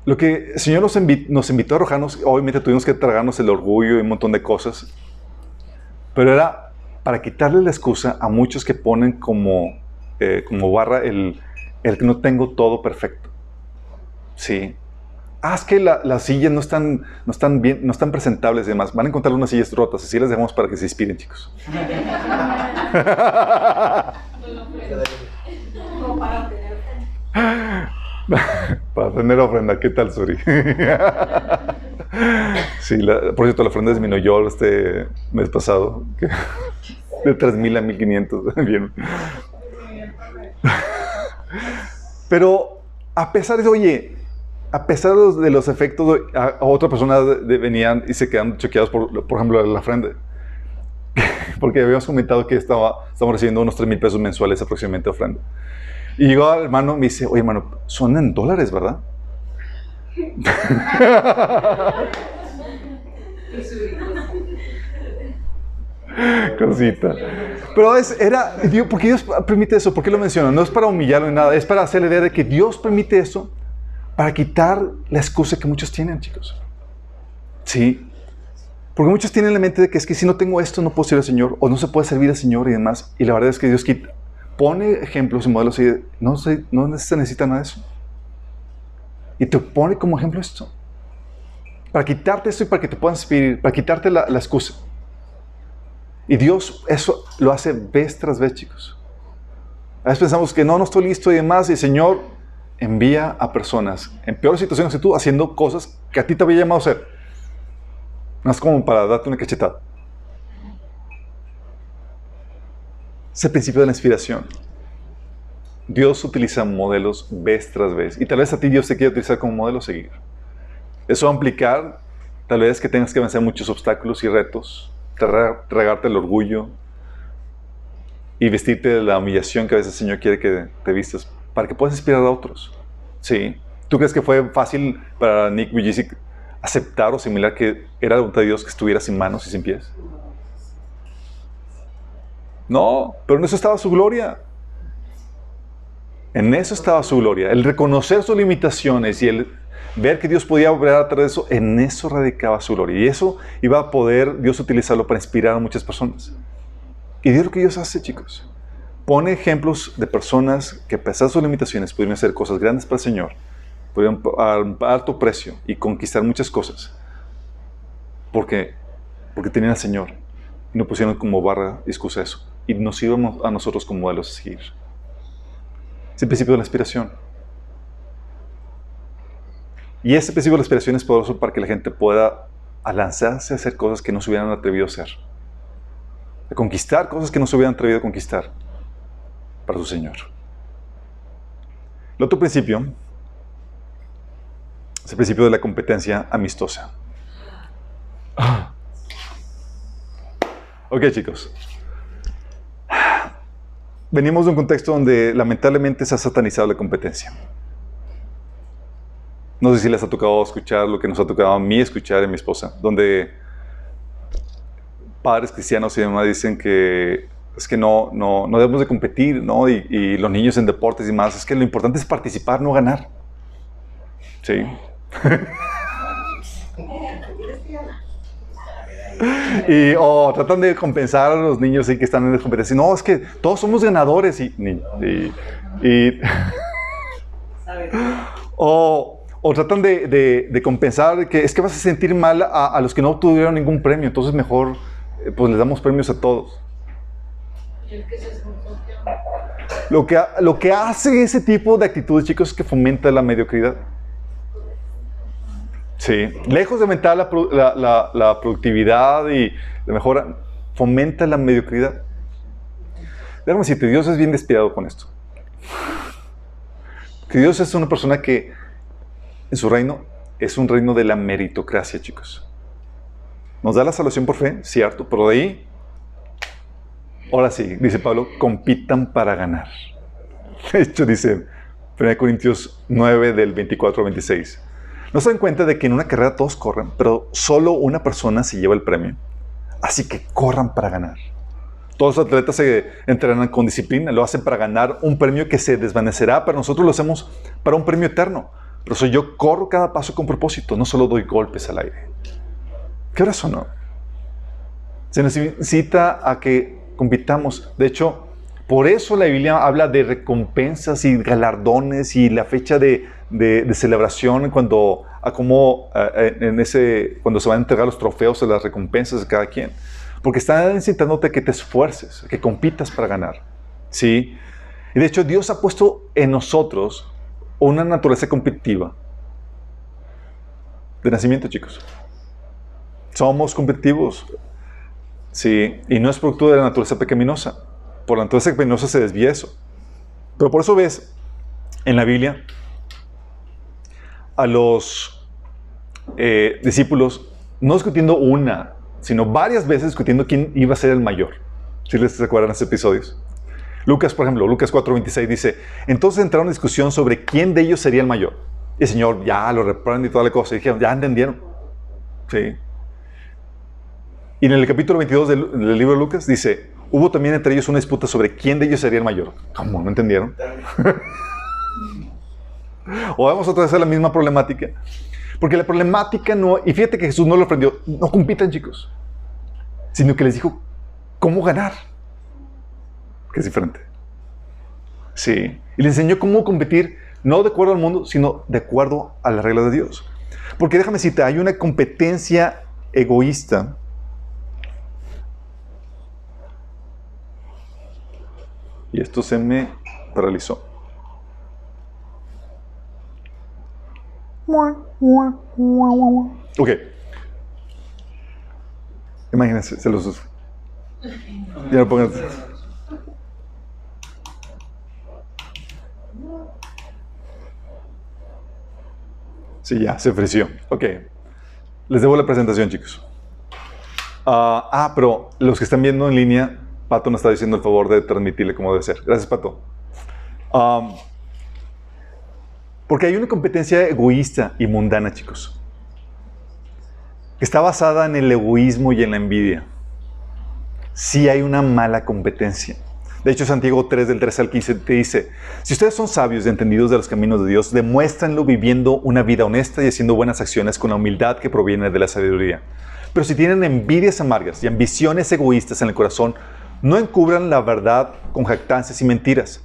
Lo que el Señor nos invitó a arrojarnos, obviamente tuvimos que tragarnos el orgullo y un montón de cosas, pero era para quitarle la excusa a muchos que ponen como barra el que no tengo todo perfecto. Sí. es que las sillas no están bien, no están presentables y demás. Van a encontrar unas sillas rotas, así las dejamos para que se inspiren, chicos. Para tener ofrenda, ¿qué tal, Suri? Sí, por cierto, la ofrenda disminuyó este mes pasado, de 3,000 a 1,500. Bien. Pero a pesar de eso, oye, a pesar de los efectos, a otra persona venían y se quedan choqueados por ejemplo, la ofrenda. Porque habíamos comentado que estamos recibiendo unos 3,000 pesos mensuales aproximadamente de ofrenda. Y llegó el hermano y me dice, oye, hermano, son en dólares, ¿verdad? Cosita. Pero ¿por qué Dios permite eso? ¿Por qué lo menciona? No es para humillarlo ni nada, es para hacer la idea de que Dios permite eso para quitar la excusa que muchos tienen, chicos. Sí. Porque muchos tienen en la mente de que es que si no tengo esto no puedo servir al Señor, o no se puede servir al Señor y demás. Y la verdad es que Dios pone ejemplos y modelos y no se necesita nada de eso. Y te pone como ejemplo esto. Para quitarte esto y para que te puedan servir, para quitarte la excusa. Y Dios eso lo hace vez tras vez, chicos. A veces pensamos que no estoy listo y demás, y el Señor envía a personas en peores situaciones que tú, haciendo cosas que a ti te había llamado a hacer. Más como para darte una cachetada. Es el principio de la inspiración. Dios utiliza modelos vez tras vez. Y tal vez a ti Dios te quiere utilizar como modelo a seguir. Eso va a implicar, tal vez, que tengas que vencer muchos obstáculos y retos, tragarte el orgullo y vestirte de la humillación que a veces el Señor quiere que te vistas para que puedas inspirar a otros. ¿Sí? ¿Tú crees que fue fácil para Nick Vujicic aceptar o asimilar que era la voluntad de Dios que estuviera sin manos y sin pies? No, pero en eso estaba su gloria. En eso estaba su gloria. El reconocer sus limitaciones y el ver que Dios podía obrar a través de eso, en eso radicaba su gloria. Y eso iba a poder Dios utilizarlo para inspirar a muchas personas. Y Dios lo que Dios hace, chicos. Pone ejemplos de personas que a pesar de sus limitaciones pudieron hacer cosas grandes para el Señor. Pudieron pagar un alto precio y conquistar muchas cosas. Porque tenían al Señor. Y no pusieron como barra y excusa eso. Y nos sirven a nosotros como modelos a seguir. Es el principio de la inspiración. Y ese principio de la inspiración es poderoso para que la gente pueda lanzarse a hacer cosas que no se hubieran atrevido a hacer. A conquistar cosas que no se hubieran atrevido a conquistar para su Señor. El otro principio es el principio de la competencia amistosa. Ok, chicos. Venimos de un contexto donde lamentablemente se ha satanizado la competencia. No sé si les ha tocado escuchar lo que nos ha tocado a mí escuchar y a mi esposa, donde padres cristianos y demás dicen que es que no debemos de competir, ¿no? Y los niños en deportes y más, es que lo importante es participar, no ganar. ¿Sí? Y tratan de compensar a los niños que están en la competencia. No, es que todos somos ganadores. O tratan de compensar que es que vas a sentir mal a los que no obtuvieron ningún premio. Entonces mejor pues les damos premios a todos. Lo que hace ese tipo de actitudes, chicos, es que fomenta la mediocridad. Sí, lejos de aumentar la productividad y la mejora, fomenta la mediocridad. Déjame decirte, Dios es bien despiadado con esto. Que Dios es una persona que en su reino es un reino de la meritocracia, chicos. Nos da la salvación por fe, cierto, pero de ahí, ahora sí, dice Pablo, compitan para ganar. De hecho, dice 1 Corintios 9, del 24 al 26. ¿No se dan cuenta de que en una carrera todos corren, pero solo una persona se lleva el premio? Así que corran para ganar. Todos los atletas se entrenan con disciplina, lo hacen para ganar un premio que se desvanecerá, pero nosotros lo hacemos para un premio eterno. Por eso yo corro cada paso con propósito, no solo doy golpes al aire. ¿Qué hora sonó? Se necesita a que compitamos. De hecho, por eso la Biblia habla de recompensas y galardones y la fecha de celebración cuando a cómo, cuando se van a entregar los trofeos de las recompensas de cada quien. Porque están incitándote a que te esfuerces, a que compitas para ganar. ¿Sí? Y de hecho, Dios ha puesto en nosotros una naturaleza competitiva. De nacimiento, chicos. Somos competitivos. Sí, y no es producto de la naturaleza pecaminosa. Por la naturaleza pecaminosa se desvía eso. Pero por eso ves en la Biblia a los discípulos no discutiendo una, sino varias veces discutiendo quién iba a ser el mayor. ¿Sí les recuerdan esos episodios? Lucas, por ejemplo, Lucas 4:26 dice, entonces entraron en discusión sobre quién de ellos sería el mayor. Y el Señor ya lo reprende y toda la cosa. Y dijeron, ya entendieron. Sí. Y en el capítulo 22 del libro de Lucas dice, hubo también entre ellos una disputa sobre quién de ellos sería el mayor. ¿Cómo? ¿No entendieron? O vamos otra vez a la misma problemática. Porque la problemática no... Y fíjate que Jesús no lo aprendió. No compitan, chicos. Sino que les dijo cómo ganar. Que es diferente. Sí. Y les enseñó cómo competir, no de acuerdo al mundo, sino de acuerdo a las reglas de Dios. Porque déjame decirte, hay una competencia egoísta. Y esto se me paralizó. Ok. Imagínense, se los uso. Ya lo pongan. Sí, ya, se ofreció. Ok. Les debo la presentación, chicos. Pero los que están viendo en línea, Pato nos está diciendo el favor de transmitirle cómo debe ser. Gracias, Pato. Porque hay una competencia egoísta y mundana, chicos, que está basada en el egoísmo y en la envidia. Sí hay una mala competencia. De hecho, Santiago 3, del 13 al 15, te dice, si ustedes son sabios y entendidos de los caminos de Dios, demuéstranlo viviendo una vida honesta y haciendo buenas acciones con la humildad que proviene de la sabiduría. Pero si tienen envidias amargas y ambiciones egoístas en el corazón, no encubran la verdad con jactancias y mentiras.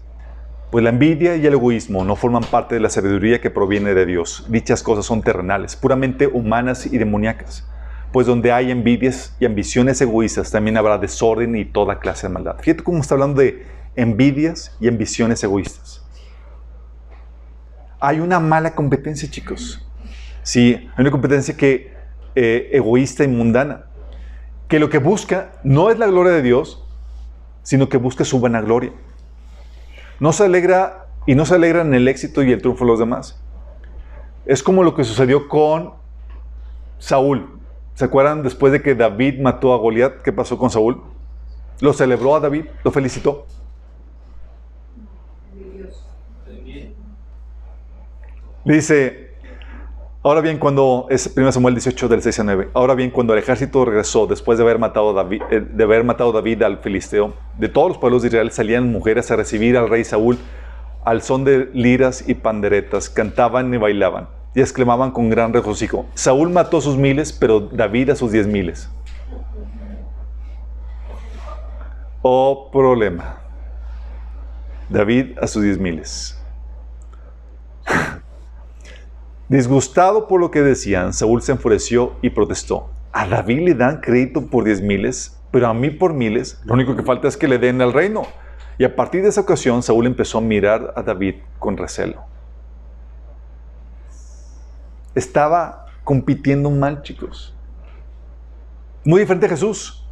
Pues la envidia y el egoísmo no forman parte de la sabiduría que proviene de Dios. Dichas cosas son terrenales, puramente humanas y demoníacas. Pues donde hay envidias y ambiciones egoístas, también habrá desorden y toda clase de maldad. Fíjate cómo está hablando de envidias y ambiciones egoístas. Hay una mala competencia, chicos. Sí, hay una competencia egoísta y mundana, que lo que busca no es la gloria de Dios, sino que busca su vanagloria. No se alegra en el éxito y el triunfo de los demás. Es como lo que sucedió con Saúl. ¿Se acuerdan después de que David mató a Goliat? ¿Qué pasó con Saúl? Lo celebró a David, lo felicitó. Le dice, ahora bien, es 1 Samuel 18, del 6 a 9. Ahora bien, cuando el ejército regresó, después de haber matado a David al filisteo, de todos los pueblos de Israel salían mujeres a recibir al rey Saúl al son de liras y panderetas, cantaban y bailaban, y exclamaban con gran regocijo, Saúl mató a sus 1000, pero David a sus 10,000. Oh, problema. David a sus 10,000. Disgustado por lo que decían, Saúl se enfureció y protestó. A David le dan crédito por 10,000, pero a mí por 1,000. Lo único que falta es que le den el reino. Y a partir de esa ocasión, Saúl empezó a mirar a David con recelo. Estaba compitiendo mal, chicos. Muy diferente a Jesús.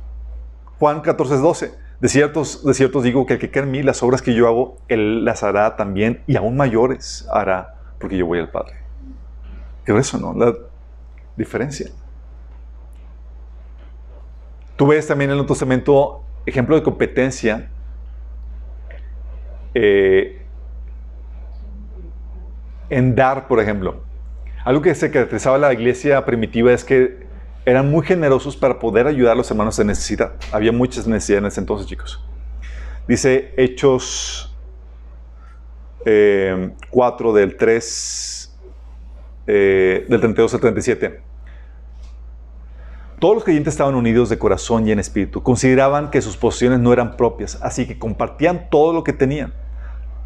Juan 14:12. De ciertos digo que el que cree en mí, las obras que yo hago, él las hará también, y aún mayores hará, porque yo voy al Padre. ¿Qué es eso, no? La diferencia. Tú ves también en el Nuevo Testamento ejemplo de competencia en dar, por ejemplo. Algo que se caracterizaba a la iglesia primitiva es que eran muy generosos para poder ayudar a los hermanos en necesidad. Había muchas necesidades en ese entonces, chicos. Dice Hechos 4 del 3, del 32 al 37. Todos los creyentes estaban unidos de corazón y en espíritu. Consideraban que sus posesiones no eran propias, así que compartían todo lo que tenían.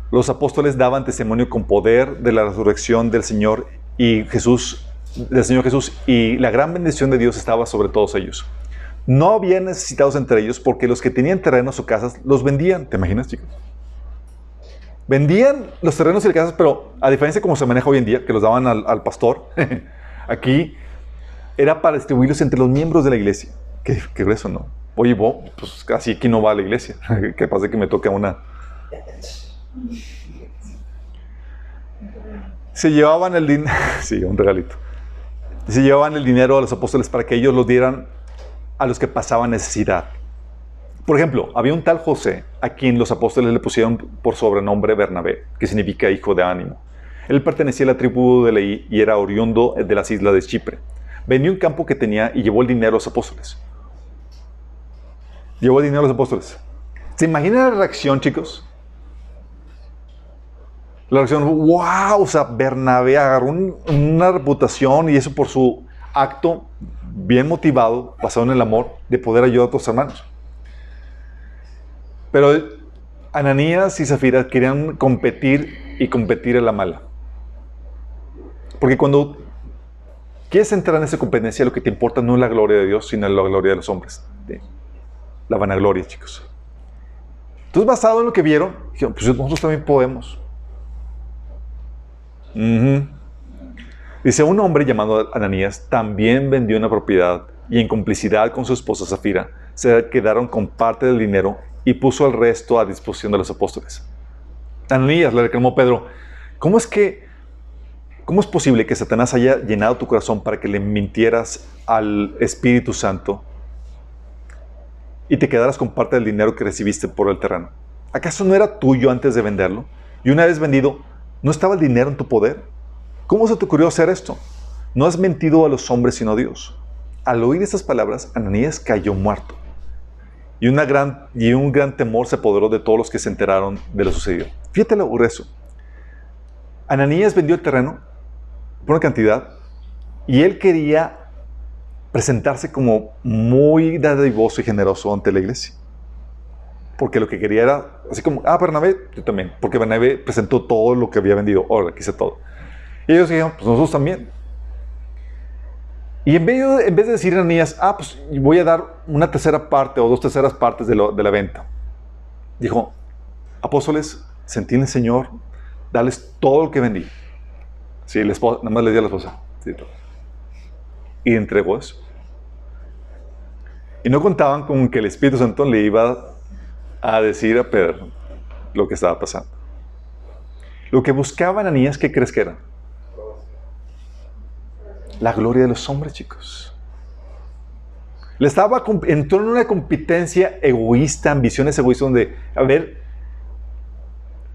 Los apóstoles daban testimonio con poder de la resurrección del Señor y Jesús del Señor Jesús y la gran bendición de Dios estaba sobre todos ellos. No había necesitados entre ellos porque los que tenían terrenos o casas los vendían. ¿Te imaginas, chicos? Vendían los terrenos y las casas, pero a diferencia de cómo se maneja hoy en día, que los daban al pastor, aquí era para distribuirlos entre los miembros de la iglesia. Qué grueso, ¿no? Oye, pues así aquí no va a la iglesia. ¿Qué pasa que me toca una? Se llevaban el dinero, sí, un regalito. Se llevaban el dinero a los apóstoles para que ellos lo dieran a los que pasaban necesidad. Por ejemplo, había un tal José a quien los apóstoles le pusieron por sobrenombre Bernabé, que significa hijo de ánimo. Él pertenecía a la tribu de Leví y era oriundo de las islas de Chipre. Vendió un campo que tenía y llevó el dinero a los apóstoles. Llevó el dinero a los apóstoles. ¿Se imaginan la reacción, chicos? La reacción, wow, o sea, Bernabé agarró una reputación y eso por su acto bien motivado, basado en el amor, de poder ayudar a otros hermanos. Pero Ananías y Zafira querían competir y competir a la mala. Porque cuando quieres entrar en esa competencia, lo que te importa no es la gloria de Dios, sino la gloria de los hombres. La vanagloria, chicos. Entonces, basado en lo que vieron, dijeron, pues nosotros también podemos. Dice, un hombre llamado Ananías también vendió una propiedad y en complicidad con su esposa Zafira se quedaron con parte del dinero y puso el resto a disposición de los apóstoles. Ananías le reclamó Pedro, ¿cómo es posible que Satanás haya llenado tu corazón para que le mintieras al Espíritu Santo y te quedaras con parte del dinero que recibiste por el terreno? ¿Acaso no era tuyo antes de venderlo? Y una vez vendido, ¿no estaba el dinero en tu poder? ¿Cómo se te ocurrió hacer esto? No has mentido a los hombres sino a Dios. Al oír estas palabras, Ananías cayó muerto. Y un gran temor se apoderó de todos los que se enteraron de lo sucedido. Fíjate lo grueso. Ananías vendió el terreno por una cantidad y él quería presentarse como muy dadivoso y generoso ante la iglesia. Porque lo que quería era, así como, Bernabé, yo también. Porque Bernabé presentó todo lo que había vendido. Ahora, quise todo. Y ellos dijeron, pues nosotros también. Y en vez de decir a Ananías, pues voy a dar una tercera parte o 2/3 partes de la venta. Dijo, apóstoles, sentí en el Señor, darles todo lo que vendí. Sí, la esposa, nada más le di a la esposa. Sí, todo. Y entregó eso. Y no contaban con que el Espíritu Santo le iba a decir a Pedro lo que estaba pasando. Lo que buscaba Ananías, ¿qué crees que era? La gloria de los hombres, chicos. Entró en una competencia egoísta, ambiciones egoístas, donde,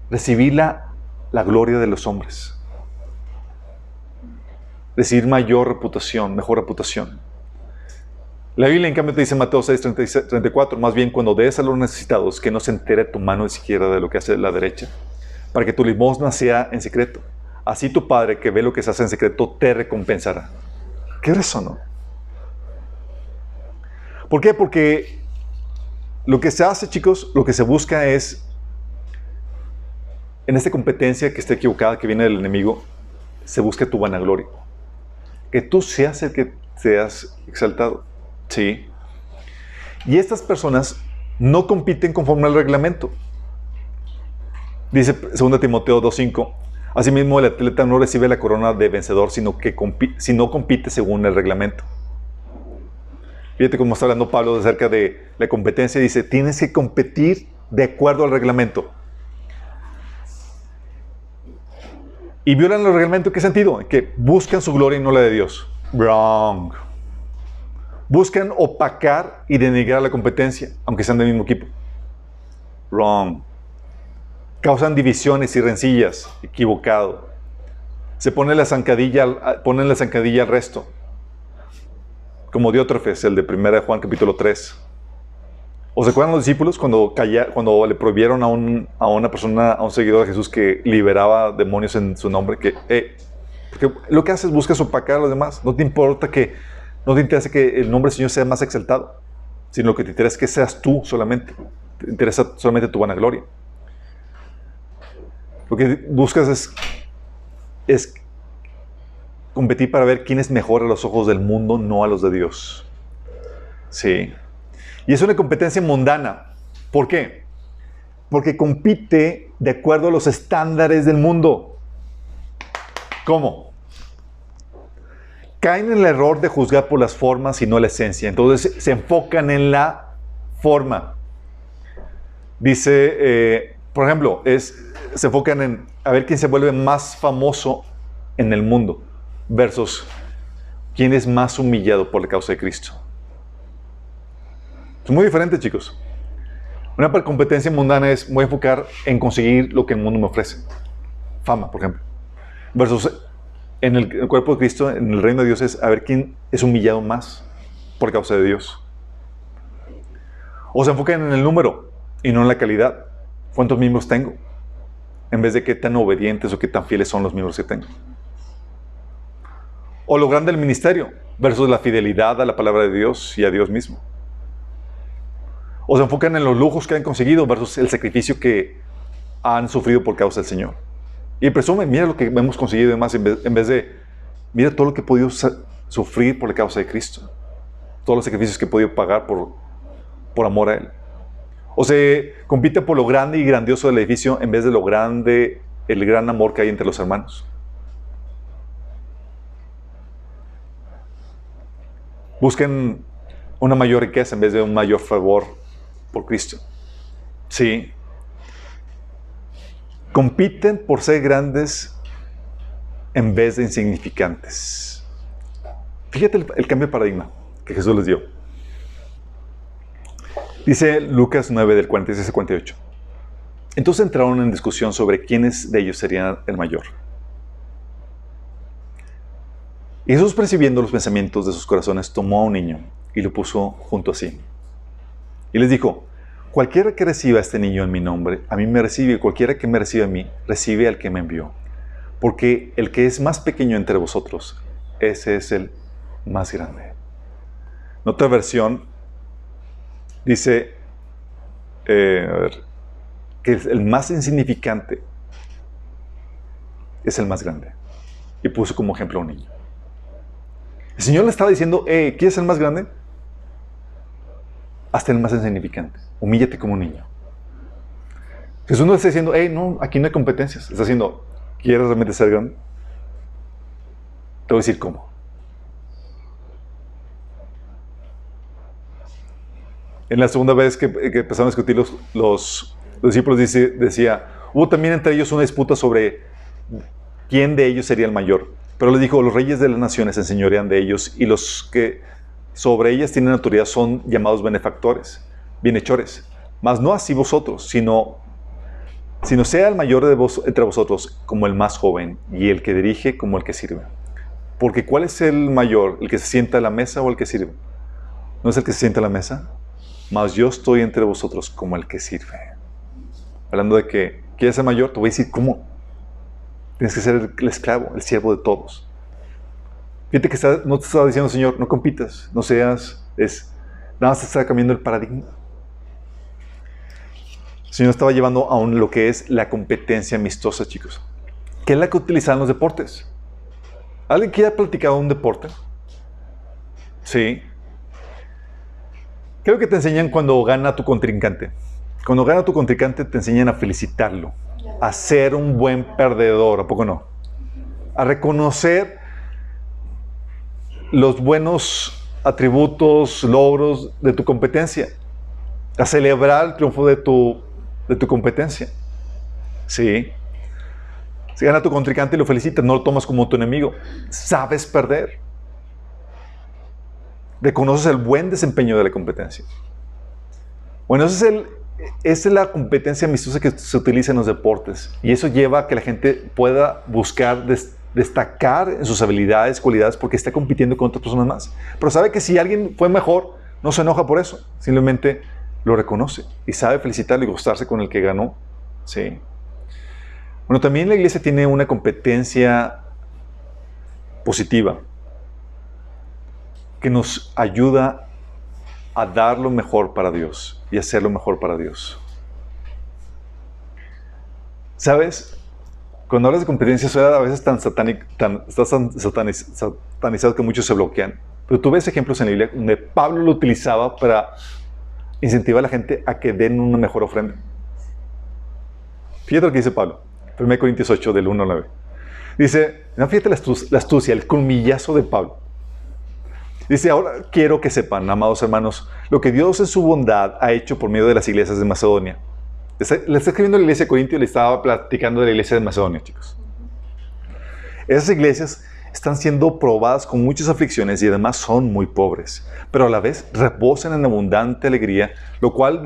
recibir la gloria de los hombres. Recibir mayor reputación, mejor reputación. La Biblia, en cambio, te dice en Mateo 6:34, más bien cuando des a los necesitados, que no se entere tu mano izquierda de lo que hace la derecha, para que tu limosna sea en secreto. Así tu Padre, que ve lo que se hace en secreto, te recompensará. ¿Qué es eso, no? ¿Por qué? Porque lo que se hace, chicos, lo que se busca es, en esta competencia que está equivocada, que viene del enemigo, se busca tu vanagloria. Que tú seas el que seas exaltado. ¿Sí? Y estas personas no compiten conforme al reglamento. Dice 2 Timoteo 2:5, asimismo el atleta no recibe la corona de vencedor, sino si no compite según el reglamento. Fíjate cómo está hablando Pablo acerca de la competencia. Dice, tienes que competir de acuerdo al reglamento. ¿Y violan el reglamento? ¿En qué sentido? Que buscan su gloria y no la de Dios. Wrong. Buscan opacar y denigrar la competencia, aunque sean del mismo equipo. Wrong. Causan divisiones y rencillas. Equivocado. Se pone la zancadilla al resto. Como Diótrefes, el de 1 Juan capítulo 3. ¿O se acuerdan los discípulos cuando le prohibieron a una persona, a un seguidor de Jesús que liberaba demonios en su nombre? Porque lo que haces es buscas opacar a los demás. No te interesa que el nombre del Señor sea más exaltado, sino lo que te interesa es que seas tú solamente. Te interesa solamente tu vanagloria. Lo que buscas es competir para ver quién es mejor a los ojos del mundo, no a los de Dios. Sí. Y es una competencia mundana. ¿Por qué? Porque compite de acuerdo a los estándares del mundo. ¿Cómo? Caen en el error de juzgar por las formas y no la esencia. Entonces se enfocan en la forma. Dice, por ejemplo, se enfocan en a ver quién se vuelve más famoso en el mundo versus quién es más humillado por la causa de Cristo. Es muy diferente, chicos. Una competencia mundana es voy a enfocar en conseguir lo que el mundo me ofrece. Fama, por ejemplo. Versus en el cuerpo de Cristo, en el reino de Dios, es a ver quién es humillado más por causa de Dios. O se enfocan en el número y no en la calidad. ¿Cuántos miembros tengo? En vez de qué tan obedientes o qué tan fieles son los miembros que tengo. O lo grande del ministerio versus la fidelidad a la palabra de Dios y a Dios mismo. O se enfocan en los lujos que han conseguido versus el sacrificio que han sufrido por causa del Señor. Y presumen, mira lo que hemos conseguido y demás, en vez de, mira todo lo que he podido sufrir por la causa de Cristo. Todos los sacrificios que he podido pagar por amor a Él. O se compite por lo grande y grandioso del edificio en vez de lo grande, el gran amor que hay entre los hermanos. Busquen una mayor riqueza en vez de un mayor favor por Cristo. Sí. Compiten por ser grandes en vez de insignificantes. Fíjate el cambio de paradigma que Jesús les dio. Dice Lucas 9, del 46 al 48. Entonces entraron en discusión sobre quiénes de ellos serían el mayor. Y Jesús, percibiendo los pensamientos de sus corazones, tomó a un niño y lo puso junto a sí. Y les dijo, cualquiera que reciba a este niño en mi nombre, a mí me recibe, y cualquiera que me reciba a mí, recibe al que me envió. Porque el que es más pequeño entre vosotros, ese es el más grande. En otra versión, dice, que el más insignificante es el más grande. Y puso como ejemplo a un niño. El Señor le estaba diciendo, ¿quién es el más grande? Hasta el más insignificante. Humíllate como un niño. Jesús no está diciendo, no, aquí no hay competencias. Está diciendo, ¿quieres realmente ser grande? Te voy a decir cómo. En la segunda vez que empezaron a discutir los discípulos, decía, hubo también entre ellos una disputa sobre quién de ellos sería el mayor. Pero les dijo, los reyes de las naciones se enseñorean de ellos y los que sobre ellas tienen autoridad son llamados benefactores, bienhechores. Mas no así vosotros, sino sea el mayor entre vosotros como el más joven y el que dirige como el que sirve. Porque ¿cuál es el mayor? ¿El que se sienta a la mesa o el que sirve? ¿No es el que se sienta a la mesa? Mas yo estoy entre vosotros como el que sirve. Hablando de que ¿quieres ser mayor? Te voy a decir cómo. Tienes que ser el esclavo, el siervo de todos. Fíjate que no te está diciendo, Señor, no compitas, no seas, nada más te está cambiando el paradigma. El Señor estaba llevando a lo que es la competencia amistosa, chicos. ¿Qué es la que utilizan los deportes? ¿Alguien que haya practicado un deporte? Sí. ¿Qué es lo que te enseñan cuando gana tu contrincante? Cuando gana tu contrincante te enseñan a felicitarlo, a ser un buen perdedor, ¿a poco no? A reconocer los buenos atributos, logros de tu competencia, a celebrar el triunfo de tu competencia. Sí. Si gana tu contrincante y lo felicitas, no lo tomas como tu enemigo. Sabes perder. Reconoces el buen desempeño de la competencia. Bueno, esa es la competencia amistosa que se utiliza en los deportes. Y eso lleva a que la gente pueda buscar destacar en sus habilidades, cualidades, porque está compitiendo con otras personas más. Pero sabe que si alguien fue mejor, no se enoja por eso. Simplemente lo reconoce y sabe felicitarlo y gustarse con el que ganó. Sí. Bueno, también la iglesia tiene una competencia positiva que nos ayuda a dar lo mejor para Dios y hacer lo mejor para Dios. ¿Sabes? Cuando hablas de competencia, suena a veces estás tan satanizado que muchos se bloquean. Pero tú ves ejemplos en la Biblia donde Pablo lo utilizaba para incentivar a la gente a que den una mejor ofrenda. Fíjate lo que dice Pablo, 1 Corintios 8, del 1 al 9. Dice, no, fíjate la astucia, el colmillazo de Pablo. Dice, ahora quiero que sepan, amados hermanos, lo que Dios en su bondad ha hecho por medio de las iglesias de Macedonia. Le está escribiendo a la iglesia de Corintio y le estaba platicando de la iglesia de Macedonia, chicos. Esas iglesias están siendo probadas con muchas aflicciones y además son muy pobres, pero a la vez reposan en abundante alegría, lo cual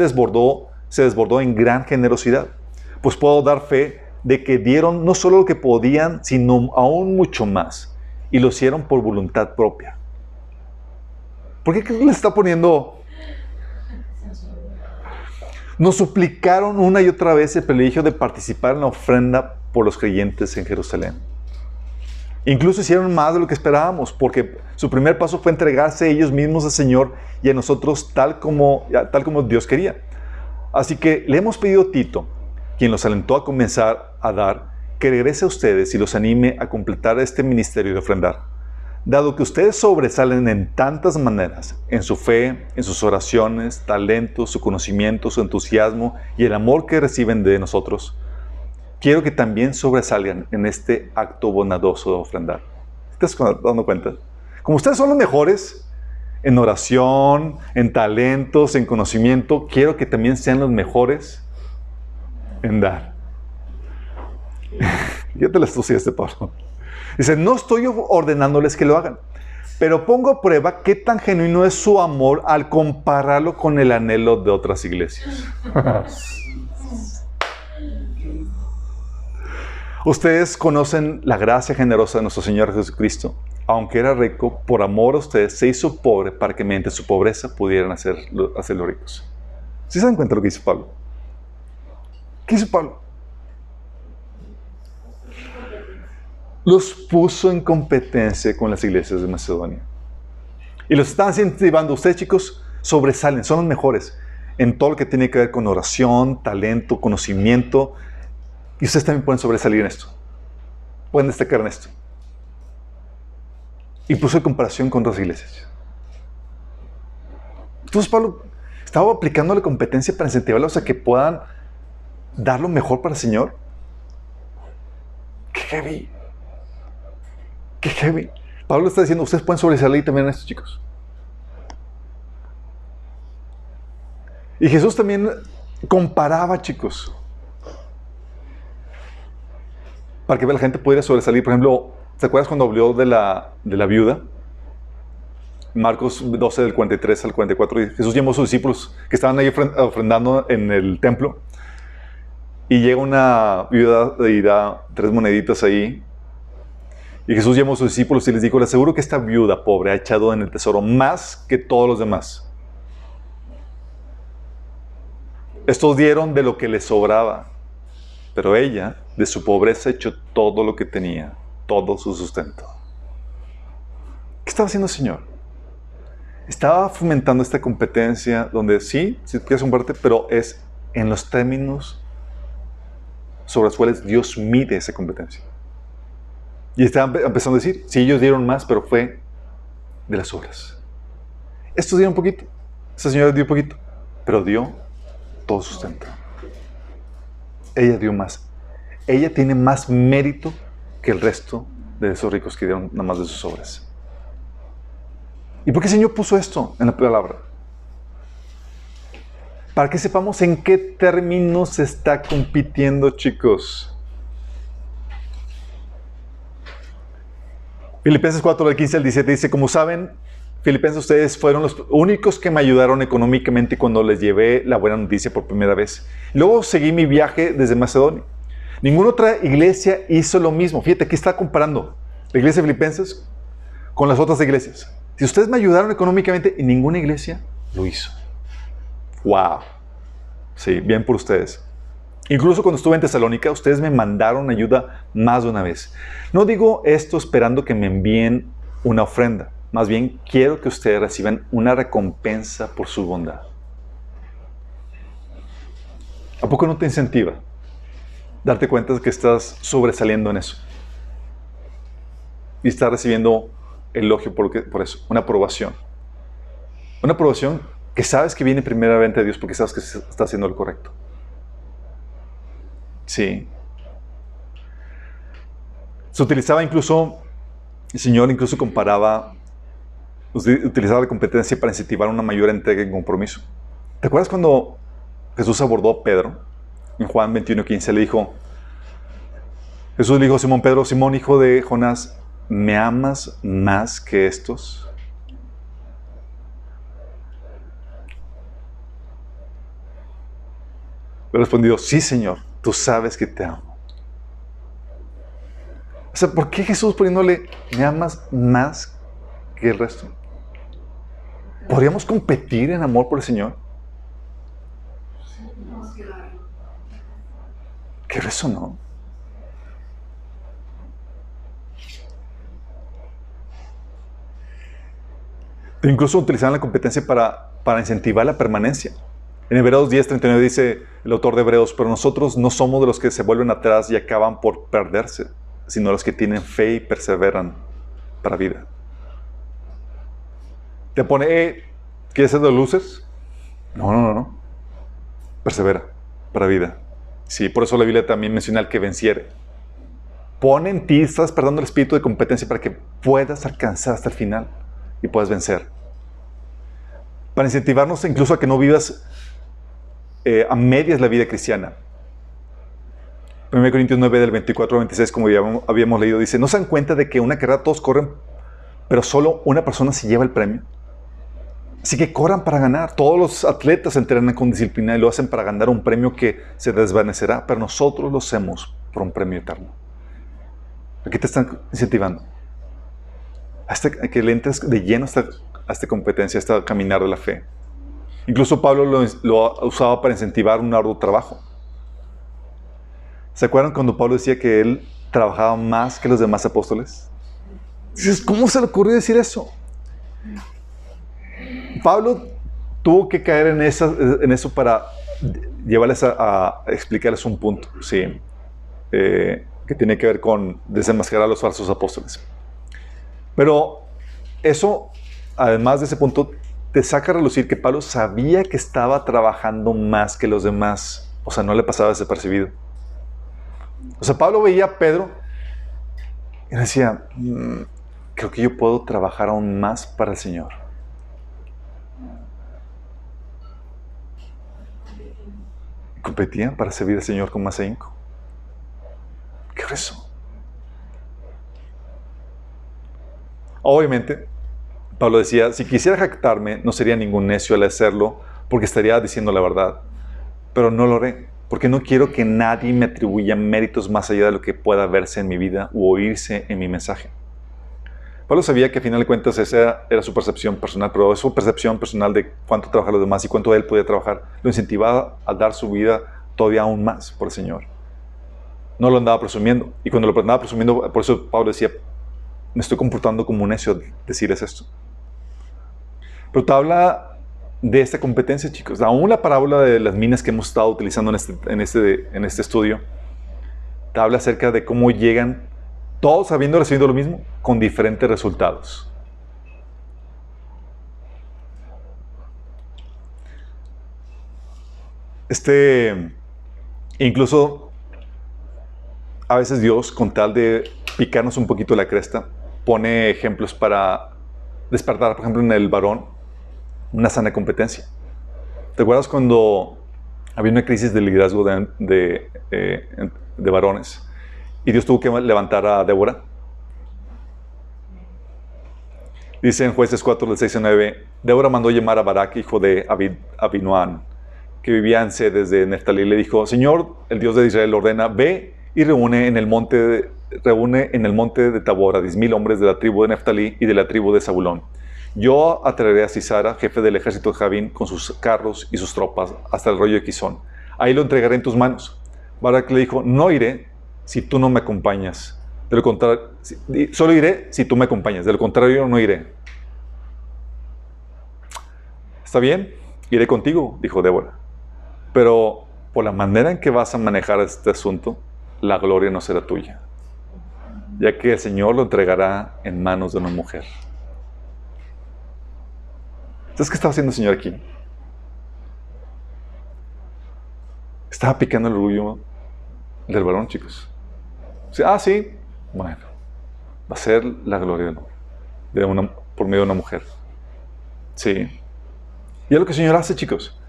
se desbordó en gran generosidad. Pues puedo dar fe de que dieron no solo lo que podían, sino aún mucho más, y lo hicieron por voluntad propia. ¿Por qué le está poniendo? Nos suplicaron una y otra vez el privilegio de participar en la ofrenda por los creyentes en Jerusalén. Incluso hicieron más de lo que esperábamos, porque su primer paso fue entregarse ellos mismos al Señor y a nosotros tal como Dios quería. Así que le hemos pedido a Tito, quien los alentó a comenzar a dar, que regrese a ustedes y los anime a completar este ministerio de ofrendar. Dado que ustedes sobresalen en tantas maneras, en su fe, en sus oraciones, talentos, su conocimiento, su entusiasmo y el amor que reciben de nosotros, quiero que también sobresalgan en este acto bondadoso de ofrendar. ¿Te estás dando cuenta? Como ustedes son los mejores en oración, en talentos, en conocimiento, quiero que también sean los mejores en dar. Fíjate la astucia de este Pablo. Dice, no estoy ordenándoles que lo hagan, pero pongo a prueba qué tan genuino es su amor al compararlo con el anhelo de otras iglesias. Ustedes conocen la gracia generosa de nuestro Señor Jesucristo. Aunque era rico, por amor a ustedes se hizo pobre para que mediante su pobreza pudieran hacerlo ricos. ¿Sí se dan cuenta de lo que dice Pablo? ¿Qué hizo Pablo? Los puso en competencia con las iglesias de Macedonia. Y los están incentivando. Ustedes, chicos, sobresalen, son los mejores en todo lo que tiene que ver con oración, talento, conocimiento. Y ustedes también pueden sobresalir en esto. Pueden destacar en esto. Y puso en comparación con otras iglesias. Entonces Pablo estaba aplicando la competencia para incentivarlos a que puedan dar lo mejor para el Señor. ¡Qué heavy! ¡Qué heavy! Pablo está diciendo, ustedes pueden sobresalir también en esto, chicos. Y Jesús también comparaba, chicos, para que la gente pudiera sobresalir. Por ejemplo, ¿te acuerdas cuando habló de la viuda? Marcos 12, del 43 al 44. Jesús llamó a sus discípulos que estaban ahí ofrendando en el templo. Y llega una viuda y da 3 moneditas ahí. Y Jesús llamó a sus discípulos y les dijo, les aseguro que esta viuda pobre ha echado en el tesoro más que todos los demás. Estos dieron de lo que les sobraba. Pero ella, de su pobreza, echó todo lo que tenía, todo su sustento. ¿Qué estaba haciendo el Señor? Estaba fomentando esta competencia donde sí quieres compartir, pero es en los términos sobre los cuales Dios mide esa competencia. Y estaba empezando a decir, sí, ellos dieron más, pero fue de las obras. Estos dieron poquito, esa señora dio poquito, pero dio todo su sustento. Ella dio más. Ella tiene más mérito que el resto de esos ricos que dieron nada más de sus obras. ¿Y por qué el Señor puso esto en la palabra? Para que sepamos en qué términos se está compitiendo, chicos. Filipenses 4, del 15 al 17 dice, como saben, Filipenses, ustedes fueron los únicos que me ayudaron económicamente cuando les llevé la buena noticia por primera vez. Luego seguí mi viaje desde Macedonia. Ninguna otra iglesia hizo lo mismo. Fíjate, aquí está comparando la iglesia de Filipenses con las otras iglesias. Si ustedes me ayudaron económicamente, y ninguna iglesia lo hizo. ¡Wow! Sí, bien por ustedes. Incluso cuando estuve en Tesalónica, ustedes me mandaron ayuda más de una vez. No digo esto esperando que me envíen una ofrenda. Más bien, quiero que ustedes reciban una recompensa por su bondad. ¿A poco no te incentiva darte cuenta de que estás sobresaliendo en eso. Y estás recibiendo elogio por eso, una aprobación. Una aprobación que sabes que viene primeramente de Dios porque sabes que está haciendo lo correcto. Sí. Se utilizaba incluso, el Señor incluso utilizaba la competencia para incentivar una mayor entrega y compromiso. ¿Te acuerdas cuando Jesús abordó a Pedro? En Juan 21:15 Jesús le dijo a Simón Pedro, Simón, hijo de Jonás, ¿me amas más que estos? Le respondió, sí, Señor, tú sabes que te amo. O sea, ¿por qué Jesús poniéndole, me amas más que el resto? ¿Podríamos competir en amor por el Señor? ¿Qué eso no? Incluso utilizaban la competencia para incentivar la permanencia. En Hebreos 10:39 dice el autor de Hebreos, pero nosotros no somos de los que se vuelven atrás y acaban por perderse, sino los que tienen fe y perseveran para vida. Te pone, ¿quieres ser de los losers? No. Persevera para vida. Sí, por eso la Biblia también menciona al que venciere. Pone en ti, estás despertando el espíritu de competencia para que puedas alcanzar hasta el final y puedas vencer. Para incentivarnos incluso a que no vivas a medias la vida cristiana. 1 Corintios 9 del 24 al 26, como ya habíamos leído, dice, ¿no se dan cuenta de que una carrera todos corren, pero solo una persona se lleva el premio? Así que corran para ganar. Todos los atletas se entrenan con disciplina y lo hacen para ganar un premio que se desvanecerá, pero nosotros lo hacemos por un premio eterno. Aquí te están incentivando a que le entres de lleno a esta competencia, a este caminar de la fe. Incluso Pablo lo usaba para incentivar un arduo trabajo. ¿Se acuerdan cuando Pablo decía que él trabajaba más que los demás apóstoles? Dices, ¿cómo se le ocurrió decir eso? Pablo tuvo que caer en eso para llevarles a explicarles un punto, ¿sí? Que tiene que ver con desenmascarar a los falsos apóstoles. Pero eso, además de ese punto, te saca a relucir que Pablo sabía que estaba trabajando más que los demás. O sea, no le pasaba desapercibido. O sea, Pablo veía a Pedro y decía, creo que yo puedo trabajar aún más para el Señor. Y competían para servir al Señor con más ahínco. ¿Qué es eso? Obviamente, Pablo decía, si quisiera jactarme, no sería ningún necio al hacerlo, porque estaría diciendo la verdad. Pero no lo haré, porque no quiero que nadie me atribuya méritos más allá de lo que pueda verse en mi vida u oírse en mi mensaje. Pablo sabía que, a final de cuentas, esa era su percepción personal, pero su percepción personal de cuánto trabajan los demás y cuánto él podía trabajar, lo incentivaba a dar su vida todavía aún más por el Señor. No lo andaba presumiendo. Y cuando lo andaba presumiendo, por eso Pablo decía, me estoy comportando como un necio al decirles esto. Pero te habla de esta competencia, chicos. Aún la parábola de las minas que hemos estado utilizando en este estudio, te habla acerca de cómo llegan todos habiendo recibido lo mismo, con diferentes resultados. Incluso a veces Dios, con tal de picarnos un poquito la cresta, pone ejemplos para despertar, por ejemplo, en el varón, una sana competencia. ¿Te acuerdas cuando había una crisis de liderazgo de varones y Dios tuvo que levantar a Débora? Dice en Jueces 4, del 6 al 9, Débora mandó llamar a Barak, hijo de Abinoam, que vivía en Cedes de Neftalí, y le dijo, Señor, el Dios de Israel ordena, ve y reúne en el monte de Tabor a 10,000 hombres de la tribu de Neftalí y de la tribu de Zabulón. Yo atraeré a Sisara, jefe del ejército de Javín, con sus carros y sus tropas, hasta el arroyo de Quizón. Ahí lo entregaré en tus manos. Barak le dijo, no iré si tú no me acompañas. De lo contrario, solo iré si tú me acompañas. De lo contrario, no iré. ¿Está bien? Iré contigo, dijo Débora. Pero por la manera en que vas a manejar este asunto, la gloria no será tuya, ya que el Señor lo entregará en manos de una mujer. ¿Sabes qué estaba haciendo el Señor aquí? Estaba picando el orgullo del varón, chicos. Sí, bueno, va a ser la gloria por medio de una mujer. Sí. Y es lo que el Señor hace, chicos.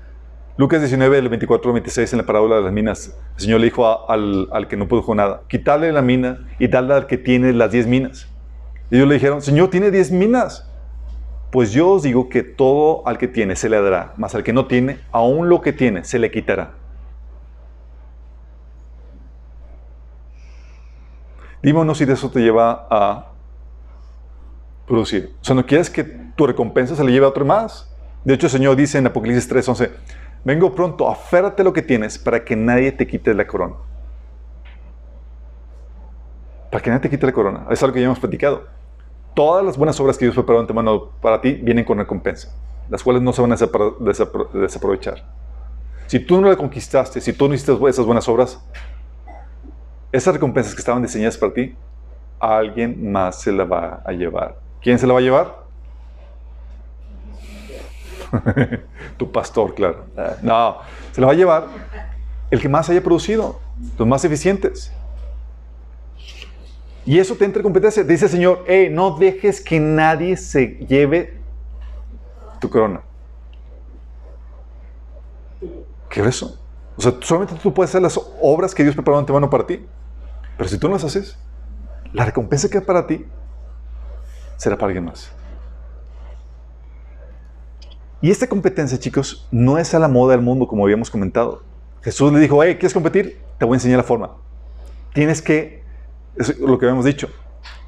Lucas 19, del 24 al 26, en la parábola de las minas, el Señor le dijo al que no produjo nada: quitarle la mina y darle al que tiene las 10 minas. Y ellos le dijeron: Señor, tiene 10 minas. Pues yo os digo que todo al que tiene se le dará, mas al que no tiene, aún lo que tiene se le quitará. Dime uno si de eso te lleva a producir. O sea, ¿no quieres que tu recompensa se le lleve a otro más? De hecho, el Señor dice en Apocalipsis 3:11: vengo pronto, aférrate lo que tienes para que nadie te quite la corona. Para que nadie te quite la corona. Es algo que ya hemos platicado. Todas las buenas obras que Dios preparó de antemano para ti vienen con recompensa, las cuales no se van a desaprovechar. Si tú no la conquistaste, si tú no hiciste esas buenas obras, esas recompensas que estaban diseñadas para ti, alguien más se la va a llevar. ¿Quién se la va a llevar? Tu pastor, claro. No, se la va a llevar el que más haya producido, los más eficientes. Y eso te entra en competencia. Dice el Señor: no dejes que nadie se lleve tu corona. ¿Qué es eso? O sea, solamente tú puedes hacer las obras que Dios preparó de antemano para ti. Pero si tú no las haces, la recompensa que es para ti será para alguien más. Y esta competencia, chicos, no es a la moda del mundo, como habíamos comentado. Jesús le dijo: ¿quieres competir? Te voy a enseñar la forma. Tienes que, es lo que habíamos dicho,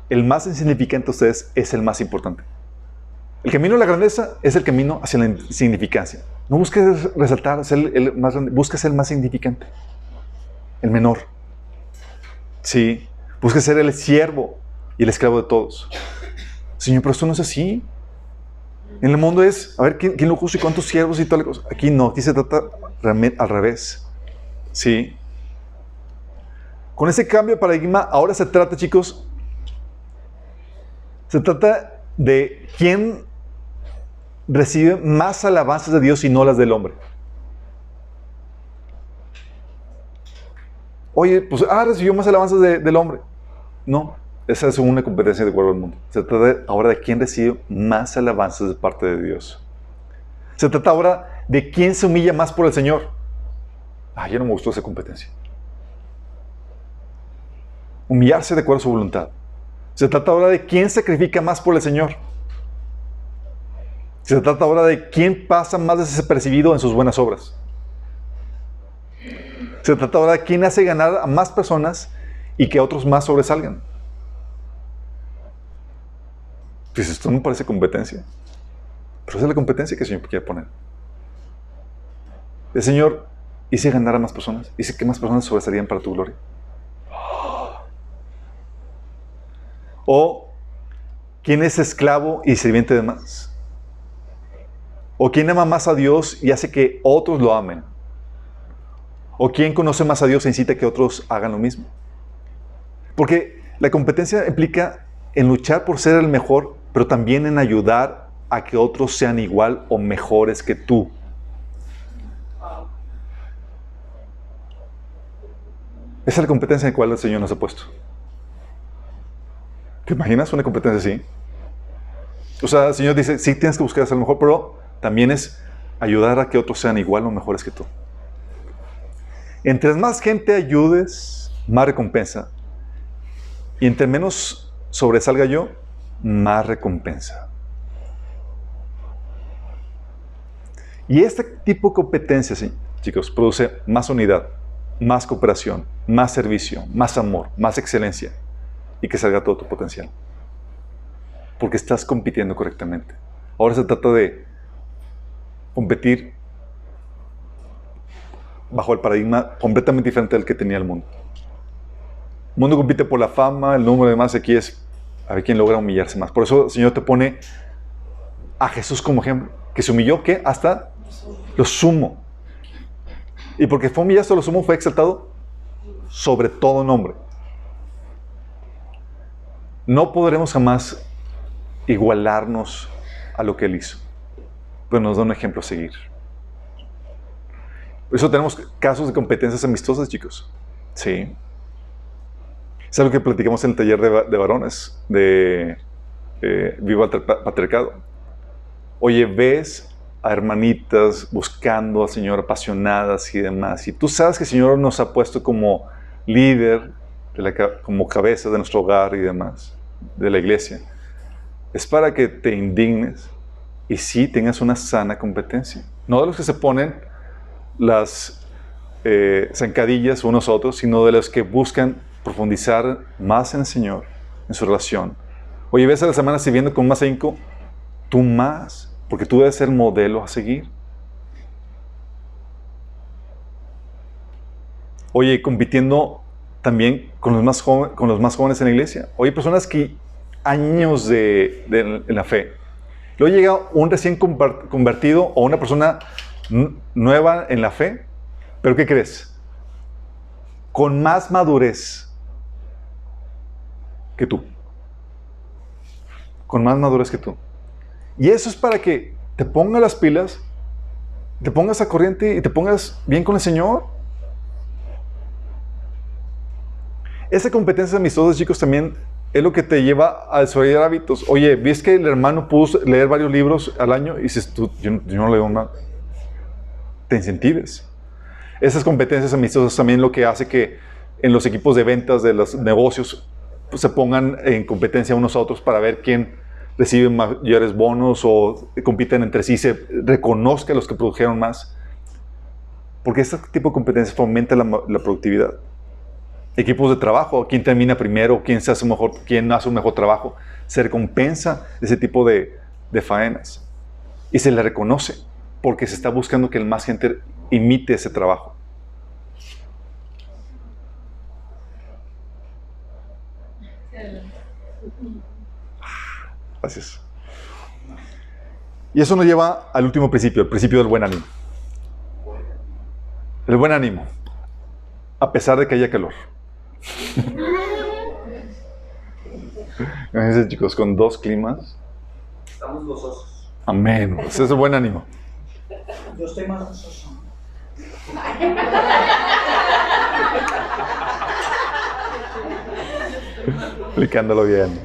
el más insignificante de ustedes es el más importante. El camino a la grandeza es el camino hacia la insignificancia. No busques resaltar, ser el más grande, busca ser el más insignificante, el menor. Sí, busca ser el siervo y el esclavo de todos. Señor, pero esto no es así. En el mundo es, a ver, ¿quién lo justo y cuántos siervos y tal cosa? Aquí no, aquí se trata al revés. Sí. Con ese cambio de paradigma, ahora se trata, chicos, se trata de quién recibe más alabanzas de Dios y no las del hombre. Oye, pues, recibió más alabanzas del hombre. No, esa es una competencia de acuerdo al mundo. Se trata ahora de quién recibe más alabanzas de parte de Dios. Se trata ahora de quién se humilla más por el Señor. Ya no me gustó esa competencia. Humillarse de acuerdo a su voluntad. Se trata ahora de quién sacrifica más por el Señor. Se trata ahora de quién pasa más desapercibido en sus buenas obras. Se trata ahora de quién hace ganar a más personas y que otros más sobresalgan. Pues esto no parece competencia. Pero esa es la competencia que el Señor quiere poner. El Señor hice ganar a más personas. Hice que más personas sobresalían para tu gloria. O quién es esclavo y sirviente de más. O quién ama más a Dios y hace que otros lo amen. O quién conoce más a Dios e incita a que otros hagan lo mismo. Porque la competencia implica en luchar por ser el mejor, pero también en ayudar a que otros sean igual o mejores que tú. Esa es la competencia en la cual el Señor nos ha puesto. ¿Te imaginas una competencia así? O sea, el Señor dice: sí, tienes que buscar ser el mejor, pero también es ayudar a que otros sean igual o mejores que tú. Entre más gente ayudes, más recompensa. Y entre menos sobresalga yo, más recompensa. Y este tipo de competencia, sí, chicos, produce más unidad, más cooperación, más servicio, más amor, más excelencia, y que salga todo tu potencial. Porque estás compitiendo correctamente. Ahora se trata de competir bajo el paradigma completamente diferente del que tenía el mundo. El mundo compite por la fama, el número de más. Aquí es a ver quién logra humillarse más. Por eso el Señor te pone a Jesús como ejemplo, que se humilló, ¿qué? Hasta lo sumo. Y porque fue humillado hasta lo sumo, fue exaltado sobre todo nombre. No podremos jamás igualarnos a lo que Él hizo, pero nos da un ejemplo a seguir. Por eso tenemos casos de competencias amistosas, chicos. Sí. Es algo que platicamos en el taller de varones, de Viva el Patriarcado. Oye, ves a hermanitas buscando al Señor, apasionadas y demás. Y tú sabes que el Señor nos ha puesto como líder, como cabeza de nuestro hogar y demás, de la iglesia. Es para que te indignes y sí tengas una sana competencia. No de los que se ponen las zancadillas unos a otros, sino de los que buscan profundizar más en el Señor, en su relación. Oye, ves a la semana sirviendo con más ahínco, tú más, porque tú debes ser modelo a seguir. Oye, compitiendo también con los más jóvenes en la iglesia. Oye, personas que años en la fe. Luego llega un recién convertido o una persona nueva en la fe, pero ¿qué crees? Con más madurez que tú. Con más madurez que tú. Y eso es para que te pongas las pilas, te pongas a corriente y te pongas bien con el Señor. Esa competencia amistosa, chicos, también es lo que te lleva a desarrollar hábitos. Oye, ¿ves que el hermano pudo leer varios libros al año? Y dices, yo no leo nada. Te incentives. Esas competencias amistosas también lo que hace que en los equipos de ventas de los negocios pues, se pongan en competencia unos a otros para ver quién recibe mayores bonos o compiten entre sí, se reconozca a los que produjeron más. Porque este tipo de competencias fomenta la productividad. Equipos de trabajo, quién termina primero, quién hace un mejor trabajo, se recompensa ese tipo de faenas y se le reconoce porque se está buscando que más gente imite ese trabajo. Gracias. Y eso nos lleva al último principio, el principio del buen ánimo. El buen ánimo, a pesar de que haya calor. Imagínense, chicos, con 2 climas. Estamos gozosos. Amén. Ese es el buen ánimo. Yo estoy más gozoso. Explicándolo bien.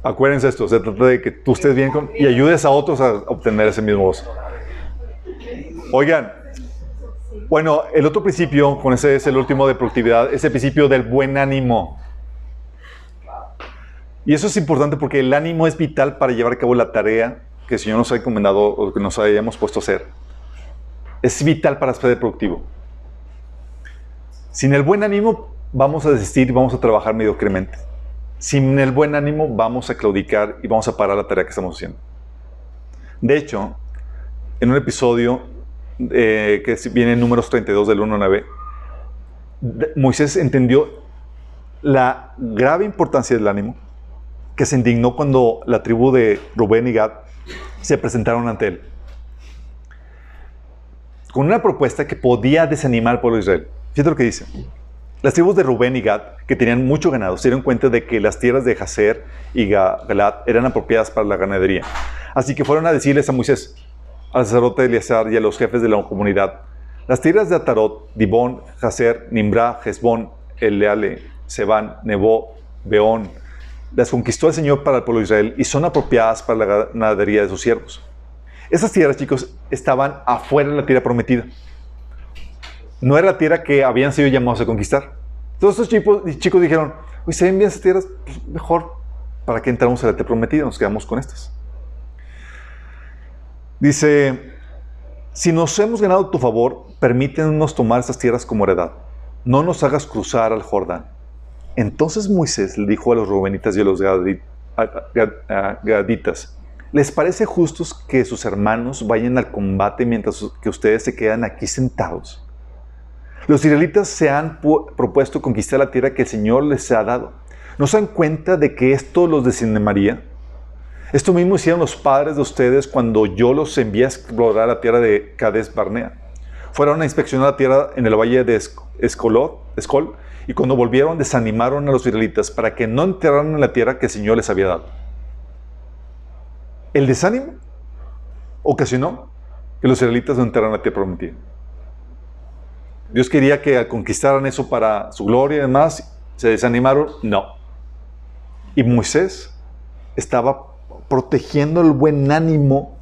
Acuérdense esto, se trata de que tú estés bien y ayudes a otros a obtener ese mismo gozo. Oigan, bueno, el otro principio, con ese es el último de productividad, es el principio del buen ánimo. Y eso es importante porque el ánimo es vital para llevar a cabo la tarea que el Señor nos ha encomendado o que nos hayamos puesto a hacer. Es vital para ser productivo. Sin el buen ánimo vamos a desistir y vamos a trabajar mediocremente. Sin el buen ánimo vamos a claudicar y vamos a parar la tarea que estamos haciendo. De hecho, en un episodio que viene en Números 32 del 1 al 9, Moisés entendió la grave importancia del ánimo, que se indignó cuando la tribu de Rubén y Gad se presentaron ante él con una propuesta que podía desanimar al pueblo de Israel. Fíjate lo que dice. Las tribus de Rubén y Gad, que tenían mucho ganado, se dieron cuenta de que las tierras de Jazer y Galad eran apropiadas para la ganadería. Así que fueron a decirles a Moisés, al sacerdote Eleazar y a los jefes de la comunidad: las tierras de Atarot, Dibón, Jazer, Nimrá, Hezbón, Eleale, Sebán, Nebo, Beón, las conquistó el Señor para el pueblo de Israel y son apropiadas para la ganadería de sus siervos. Esas tierras, chicos, estaban afuera de la tierra prometida. No era la tierra que habían sido llamados a conquistar. Todos estos chicos dijeron: oye, ¿se ven bien esas tierras? Pues mejor, ¿para qué entramos a la tierra prometida? Nos quedamos con estas. Dice: si nos hemos ganado tu favor, permítenos tomar estas tierras como heredad. No nos hagas cruzar al Jordán. Entonces Moisés le dijo a los rubenitas y a los gaditas: ¿les parece justo que sus hermanos vayan al combate mientras que ustedes se quedan aquí sentados? Los israelitas se han propuesto conquistar la tierra que el Señor les ha dado. ¿No se dan cuenta de que esto los desanimaría? Esto mismo hicieron los padres de ustedes cuando yo los envié a explorar la tierra de Cades Barnea. fueron a inspeccionar la tierra en el valle de Escol, y cuando volvieron desanimaron a los israelitas para que no entraran en la tierra que el Señor les había dado. El desánimo ocasionó que los israelitas no entraran en la tierra prometida. Dios quería que conquistaran eso para su gloria y demás. ¿Se desanimaron? No. Y Moisés estaba protegiendo el buen ánimo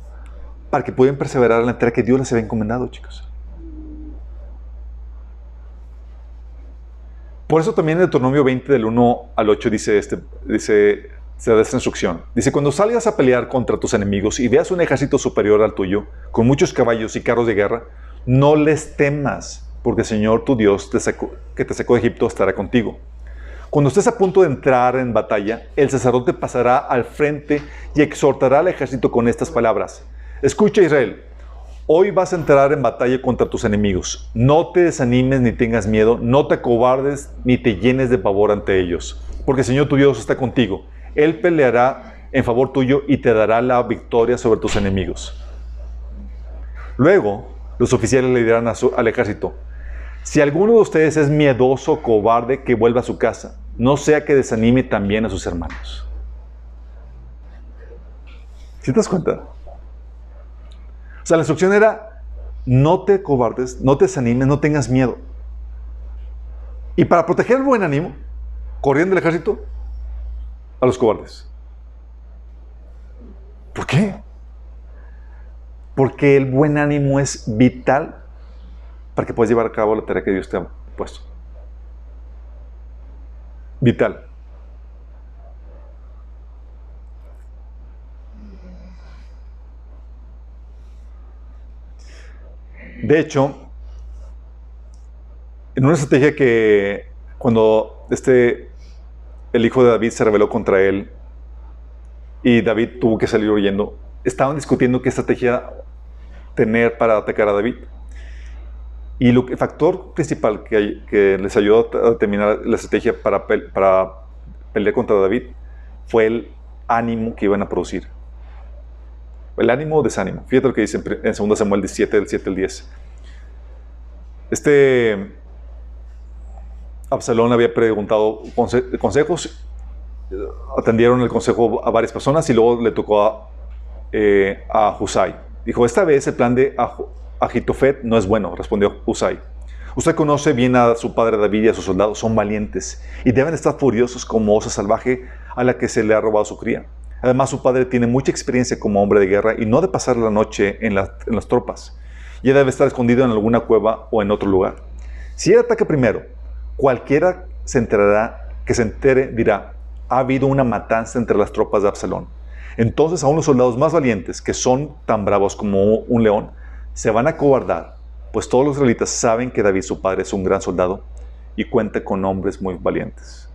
para que pudieran perseverar en la tierra que Dios les había encomendado, chicos. Por eso también en Deuteronomio 20, del 1 al 8, se da esta instrucción. Dice, cuando salgas a pelear contra tus enemigos y veas un ejército superior al tuyo, con muchos caballos y carros de guerra, no les temas, porque el Señor tu Dios, que te sacó de Egipto, estará contigo. Cuando estés a punto de entrar en batalla, el sacerdote pasará al frente y exhortará al ejército con estas palabras. Escucha, Israel, hoy vas a entrar en batalla contra tus enemigos. No te desanimes ni tengas miedo, no te acobardes ni te llenes de pavor ante ellos, porque el Señor tu Dios está contigo. Él peleará en favor tuyo y te dará la victoria sobre tus enemigos. Luego, los oficiales le dirán al ejército, si alguno de ustedes es miedoso o cobarde, que vuelva a su casa, no sea que desanime también a sus hermanos. ¿Sí te das cuenta? O sea, la instrucción era, no te cobardes, no te desanimes, no tengas miedo. Y para proteger el buen ánimo, corrían del ejército a los cobardes. ¿Por qué? Porque el buen ánimo es vital para que puedas llevar a cabo la tarea que Dios te ha puesto. Vital. De hecho, en una estrategia que cuando el hijo de David se rebeló contra él y David tuvo que salir huyendo, estaban discutiendo qué estrategia tener para atacar a David. Y el factor principal que les ayudó a determinar la estrategia para pelear contra David fue el ánimo que iban a producir. El ánimo o desánimo. Fíjate lo que dice en 2 Samuel 17, del 7 al 10. Absalón había preguntado consejos, atendieron el consejo a varias personas y luego le tocó a Husai. Dijo, esta vez el plan de Ahitofet no es bueno, respondió Husai. Usted conoce bien a su padre David y a sus soldados, son valientes y deben estar furiosos como osa salvaje a la que se le ha robado su cría. Además, su padre tiene mucha experiencia como hombre de guerra y no de pasar la noche en las tropas. Ya debe estar escondido en alguna cueva o en otro lugar. Si él ataca primero, cualquiera que se entere dirá, ha habido una matanza entre las tropas de Absalón. Entonces, aún los soldados más valientes, que son tan bravos como un león, se van a acobardar, pues todos los israelitas saben que David, su padre, es un gran soldado y cuenta con hombres muy valientes.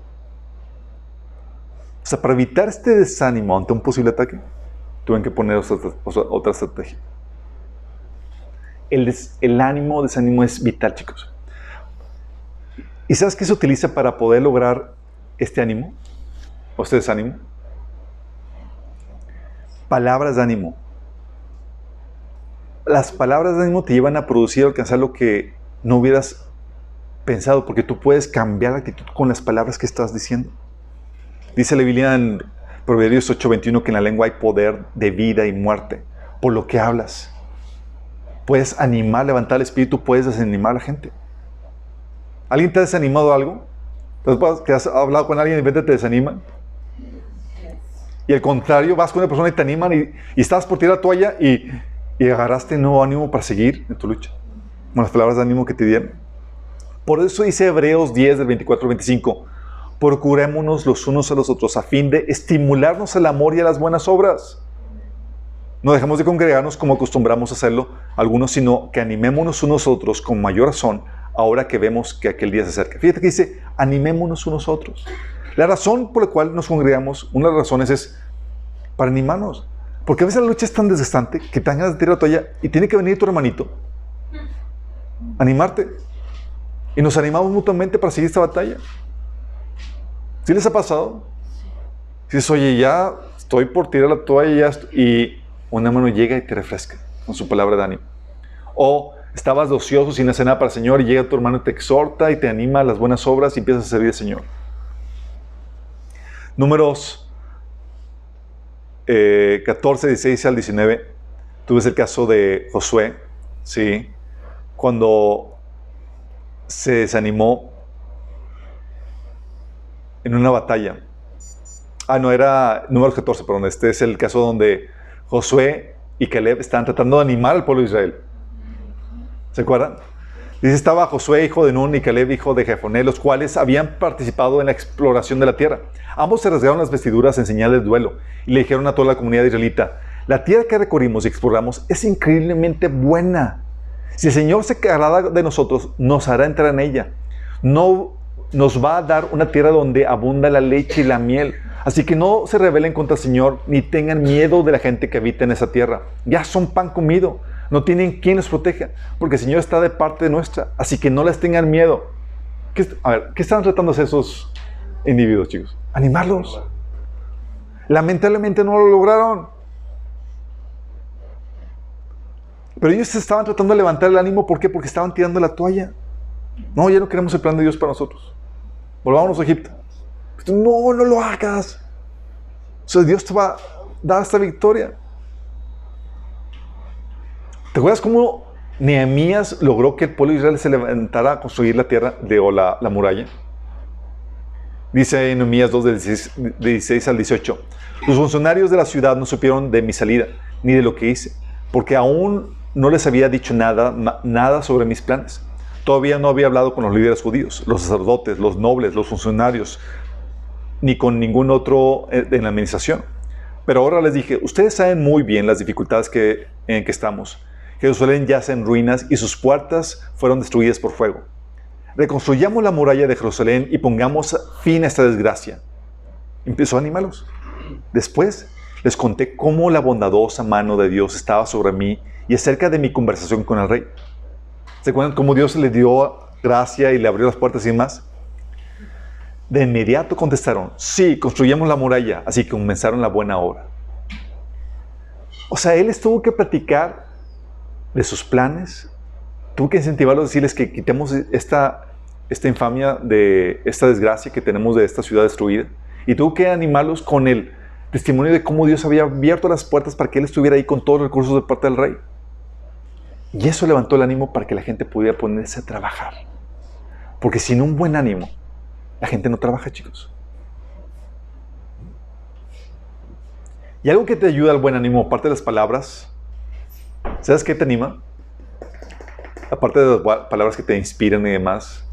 O sea, para evitar este desánimo ante un posible ataque, tuvieron que poner otra estrategia. El ánimo, desánimo es vital, chicos. ¿Y sabes qué se utiliza para poder lograr este ánimo? ¿O este desánimo? Palabras de ánimo. Las palabras de ánimo te llevan a producir, a alcanzar lo que no hubieras pensado, porque tú puedes cambiar la actitud con las palabras que estás diciendo. Dice la Biblia en Proverbios 8:21 que en la lengua hay poder de vida y muerte, por lo que hablas. Puedes animar, levantar el espíritu, puedes desanimar a la gente. ¿Alguien te ha desanimado algo? Entonces, que has hablado con alguien y de repente te desaniman. Y al contrario, vas con una persona y te animan y estás por tirar la toalla y agarraste nuevo ánimo para seguir en tu lucha. Con las palabras de ánimo que te dieron. Por eso dice Hebreos 10, del 24 al 25, procurémonos los unos a los otros a fin de estimularnos al amor y a las buenas obras. No dejemos de congregarnos como acostumbramos a hacerlo algunos, sino que animémonos unos a otros con mayor razón ahora que vemos que aquel día se acerca. Fíjate que dice, animémonos unos a otros. La razón por la cual nos congregamos, una de las razones es para animarnos. Porque a veces la lucha es tan desgastante que te dan ganas de tirar la toalla y tiene que venir tu hermanito a animarte. Y nos animamos mutuamente para seguir esta batalla. ¿Sí les ha pasado? Si dices, oye, ya estoy por tirar la toalla y un hermano llega y te refresca con su palabra de ánimo. O Estabas de ocioso sin hacer nada para el Señor y llega tu hermano y te exhorta y te anima a las buenas obras y empiezas a servir al Señor. Números 14, 16 al 19. Tú ves el caso de Josué, ¿sí? Cuando se desanimó en una batalla. No, era Números 14, perdón. Este es el caso donde Josué y Caleb estaban tratando de animar al pueblo de Israel. ¿Se acuerdan? Dice, estaba Josué, hijo de Nun, y Caleb, hijo de Jefoné, los cuales habían participado en la exploración de la tierra. Ambos se rasgaron las vestiduras en señal de duelo y le dijeron a toda la comunidad israelita, la tierra que recorrimos y exploramos es increíblemente buena. Si el Señor se agrada de nosotros, nos hará entrar en ella. No nos va a dar una tierra donde abunda la leche y la miel. Así que no se rebelen contra el Señor, ni tengan miedo de la gente que habita en esa tierra. Ya son pan comido. No tienen quien los proteja, porque el Señor está de parte nuestra. Así que no les tengan miedo. A ver, ¿qué estaban tratando de hacer esos individuos, chicos? Animarlos. Lamentablemente no lo lograron. Pero ellos estaban tratando de levantar el ánimo. ¿Por qué? Porque estaban tirando la toalla. No, ya no queremos el plan de Dios para nosotros. Volvámonos a Egipto. No, no lo hagas. O sea, Dios te va a dar esta victoria. ¿Te acuerdas cómo Nehemías logró que el pueblo de Israel se levantara a construir la tierra, la muralla? Dice en Nehemías 2, de 16 al 18. Los funcionarios de la ciudad no supieron de mi salida, ni de lo que hice, porque aún no les había dicho nada sobre mis planes. Todavía no había hablado con los líderes judíos, los sacerdotes, los nobles, los funcionarios, ni con ningún otro en la administración. Pero ahora les dije, ustedes saben muy bien las dificultades en que estamos. Jerusalén yace en ruinas y sus puertas fueron destruidas por fuego. Reconstruyamos la muralla de Jerusalén y pongamos fin a esta desgracia. Empezó a animarlos. Después les conté cómo la bondadosa mano de Dios estaba sobre mí y acerca de mi conversación con el rey. ¿Se acuerdan cómo Dios le dio gracia y le abrió las puertas y demás? De inmediato contestaron, sí, construyamos la muralla. Así que comenzaron la buena obra. O sea, él les tuvo que platicar de sus planes, tuvo que incentivarlos, decirles que quitemos esta infamia, de esta desgracia que tenemos de esta ciudad destruida, y tuvo que animarlos con el testimonio de cómo Dios había abierto las puertas para que él estuviera ahí con todos los recursos de parte del rey. Y eso levantó el ánimo para que la gente pudiera ponerse a trabajar, porque sin un buen ánimo la gente no trabaja, chicos. Y algo que te ayuda al buen ánimo, aparte de las palabras, ¿sabes qué te anima? Aparte de las palabras que te inspiran y demás.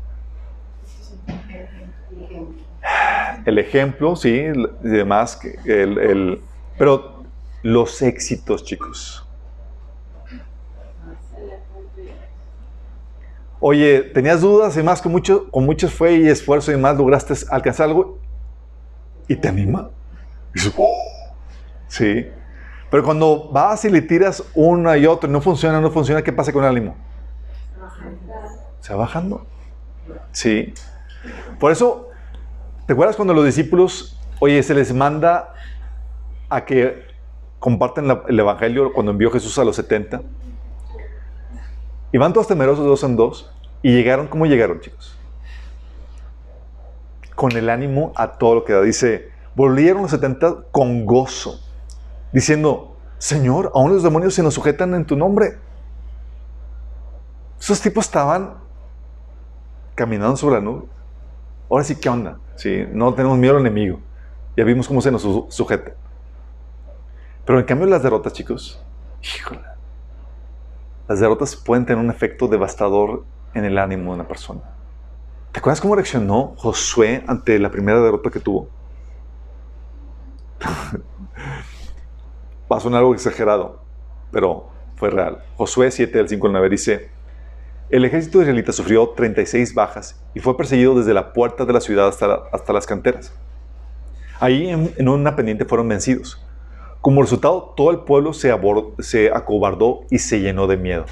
El ejemplo, sí, y demás. Pero los éxitos, chicos. Oye, tenías dudas y más, con mucho fe y esfuerzo y demás, lograste alcanzar algo y te anima. Y dices, ¡oh! Sí. Pero cuando vas y le tiras una y otra y no funciona, ¿qué pasa con el ánimo? Se va bajando. Sí. Por eso, ¿te acuerdas cuando los discípulos, oye, se les manda a que comparten el evangelio cuando envió Jesús a los 70? Y van todos temerosos, 2 en 2, y llegaron, ¿cómo llegaron, chicos? Con el ánimo a todo lo que da. Dice, volvieron los 70 con gozo, diciendo, Señor, aún los demonios se nos sujetan en tu nombre. Esos tipos estaban caminando sobre la nube. Ahora sí, ¿qué onda? Sí, no tenemos miedo al enemigo. Ya vimos cómo se nos sujeta. Pero en cambio las derrotas, chicos, híjole, las derrotas pueden tener un efecto devastador en el ánimo de una persona. ¿Te acuerdas cómo reaccionó Josué ante la primera derrota que tuvo? Va a sonar algo exagerado, pero fue real. Josué 7, del 5 al 9 dice, el ejército israelita sufrió 36 bajas y fue perseguido desde la puerta de la ciudad hasta las canteras. Ahí en una pendiente fueron vencidos. Como resultado, todo el pueblo se acobardó y se llenó de miedo.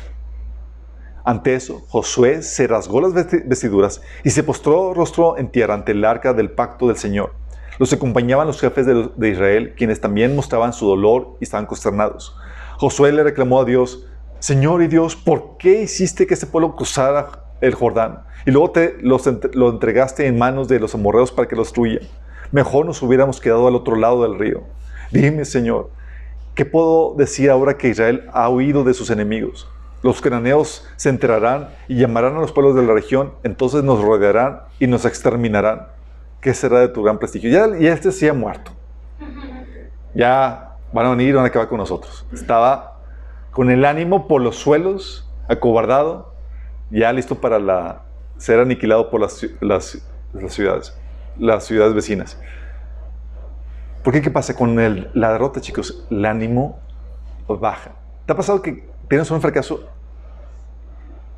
Ante eso, Josué se rasgó las vestiduras y se postró rostro en tierra ante el arca del pacto del Señor. Los acompañaban los jefes de Israel, quienes también mostraban su dolor y estaban consternados. Josué le reclamó a Dios, Señor y Dios, ¿por qué hiciste que este pueblo cruzara el Jordán? Y luego lo entregaste en manos de los amorreos para que los destruyan. Mejor nos hubiéramos quedado al otro lado del río. Dime, Señor, ¿qué puedo decir ahora que Israel ha huido de sus enemigos? Los cananeos se enterarán y llamarán a los pueblos de la región, entonces nos rodearán y nos exterminarán. ¿Qué será de tu gran prestigio? Ya este sí ha muerto. Ya van a venir y van a acabar con nosotros. Estaba con el ánimo por los suelos, acobardado, ya listo para ser aniquilado por las ciudades vecinas. ¿Por qué? ¿Qué pasa con la derrota, chicos? El ánimo baja. ¿Te ha pasado que tienes un fracaso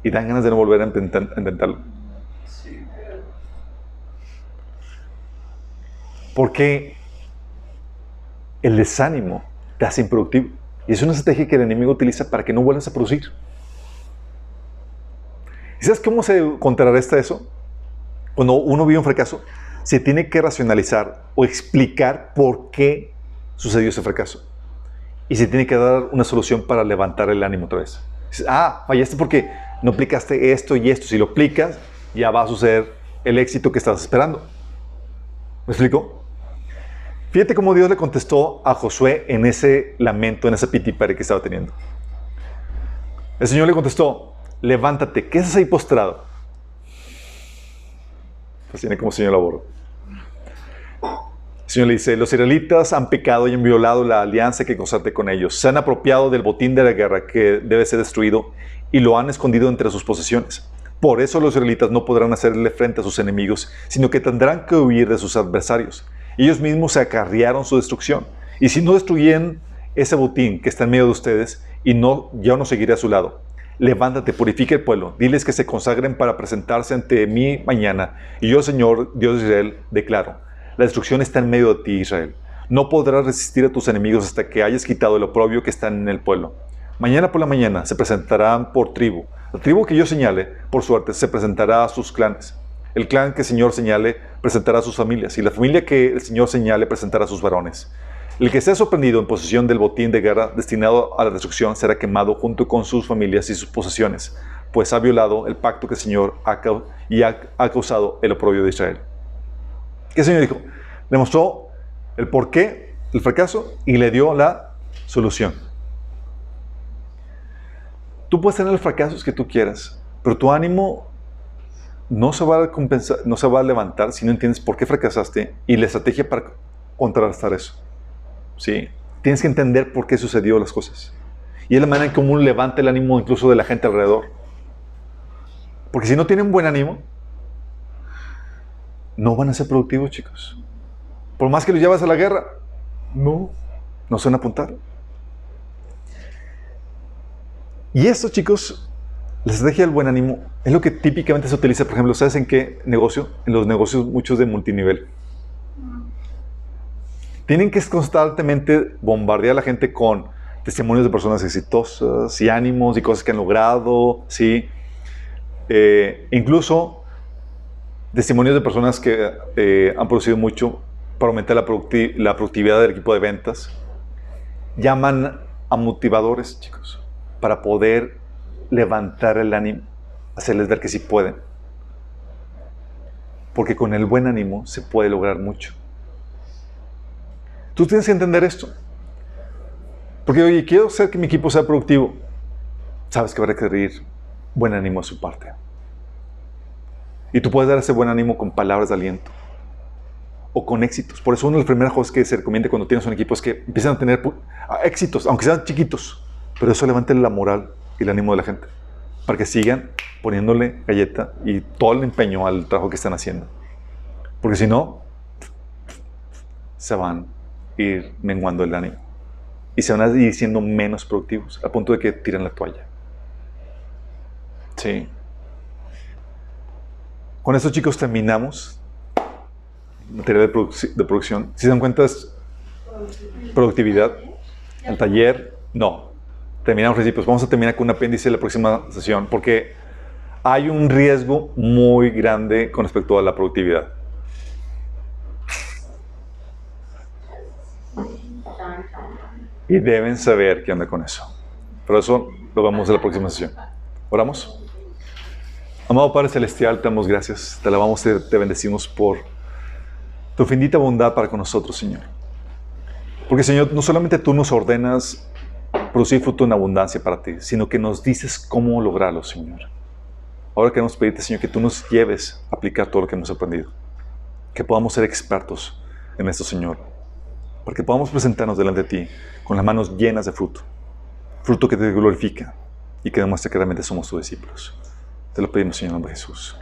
y dan ganas de no volver a intentarlo? Sí. Porque el desánimo te hace improductivo. Y es una estrategia que el enemigo utiliza para que no vuelvas a producir. ¿Y sabes cómo se contrarresta eso? Cuando uno vive un fracaso, se tiene que racionalizar o explicar por qué sucedió ese fracaso. Y se tiene que dar una solución para levantar el ánimo otra vez. Dices, fallaste porque no aplicaste esto y esto. Si lo aplicas, ya va a suceder el éxito que estabas esperando. ¿Me explico? Fíjate cómo Dios le contestó a Josué en ese lamento, en esa pitipare que estaba teniendo. El Señor le contestó, levántate, ¿qué haces ahí postrado? Pues tiene como Señor la borra. El Señor le dice, los israelitas han pecado y han violado la alianza que concerté con ellos. Se han apropiado del botín de la guerra que debe ser destruido y lo han escondido entre sus posesiones. Por eso los israelitas no podrán hacerle frente a sus enemigos, sino que tendrán que huir de sus adversarios. Ellos mismos se acarrearon su destrucción. Y si no destruyen ese botín que está en medio de ustedes, yo no seguiré a su lado. Levántate, purifica el pueblo, diles que se consagren para presentarse ante mí mañana. Y yo, Señor, Dios de Israel, declaro, la destrucción está en medio de ti, Israel. No podrás resistir a tus enemigos hasta que hayas quitado el oprobio que está en el pueblo. Mañana por la mañana se presentarán por tribu. La tribu que yo señale, por suerte, se presentará a sus clanes. El clan que el Señor señale presentará a sus familias, y la familia que el Señor señale presentará a sus varones. El que sea sorprendido en posesión del botín de guerra destinado a la destrucción será quemado junto con sus familias y sus posesiones, pues ha violado el pacto que el Señor ha causado el oprobio de Israel. ¿Qué el Señor dijo? Le mostró el porqué del fracaso y le dio la solución. Tú puedes tener los fracasos que tú quieras, pero tu ánimo no se va a compensar, no se va a levantar si no entiendes por qué fracasaste y la estrategia para contrarrestar eso. ¿Sí? Tienes que entender por qué sucedió las cosas. Y es la manera en cómo levanta el ánimo incluso de la gente alrededor. Porque si no tienen buen ánimo, no van a ser productivos, chicos. Por más que los llevas a la guerra, no se van a apuntar. Y esto, chicos, la estrategia del buen ánimo es lo que típicamente se utiliza, por ejemplo, ¿sabes en qué negocio? En los negocios muchos de multinivel. Tienen que constantemente bombardear a la gente con testimonios de personas exitosas y ánimos y cosas que han logrado, ¿sí? Incluso testimonios de personas que han producido mucho para aumentar la productividad del equipo de ventas. Llaman a motivadores, chicos, para poder levantar el ánimo, hacerles ver que sí pueden. Porque con el buen ánimo se puede lograr mucho. Tú tienes que entender esto. Porque, oye, quiero hacer que mi equipo sea productivo. Sabes que va a requerir buen ánimo a su parte. Y tú puedes dar ese buen ánimo con palabras de aliento. O con éxitos. Por eso una de las primeras cosas que se recomienda cuando tienes un equipo es que empiecen a tener éxitos, aunque sean chiquitos. Pero eso levanta la moral y el ánimo de la gente. Para que sigan poniéndole galleta y todo el empeño al trabajo que están haciendo. Porque si no, se van a ir menguando el ánimo. Y se van a ir siendo menos productivos, a punto de que tiran la toalla. Sí. Con esto, chicos, terminamos. Material de producción. Si se dan cuenta, es productividad. El taller, no. Terminamos principios. Vamos a terminar con un apéndice en la próxima sesión, porque hay un riesgo muy grande con respecto a la productividad. Y deben saber qué onda con eso. Pero eso lo vemos en la próxima sesión. ¿Oramos? Amado Padre Celestial, te damos gracias, te alabamos y te bendecimos por tu infinita bondad para con nosotros, Señor. Porque, Señor, no solamente tú nos ordenas producir fruto en abundancia para ti, sino que nos dices cómo lograrlo, Señor. Ahora queremos pedirte, Señor, que tú nos lleves a aplicar todo lo que hemos aprendido. Que podamos ser expertos en esto, Señor. Para que podamos presentarnos delante de ti con las manos llenas de fruto. Fruto que te glorifica y que demuestra que realmente somos tus discípulos. Te lo pedimos, Señor, en nombre de Jesús.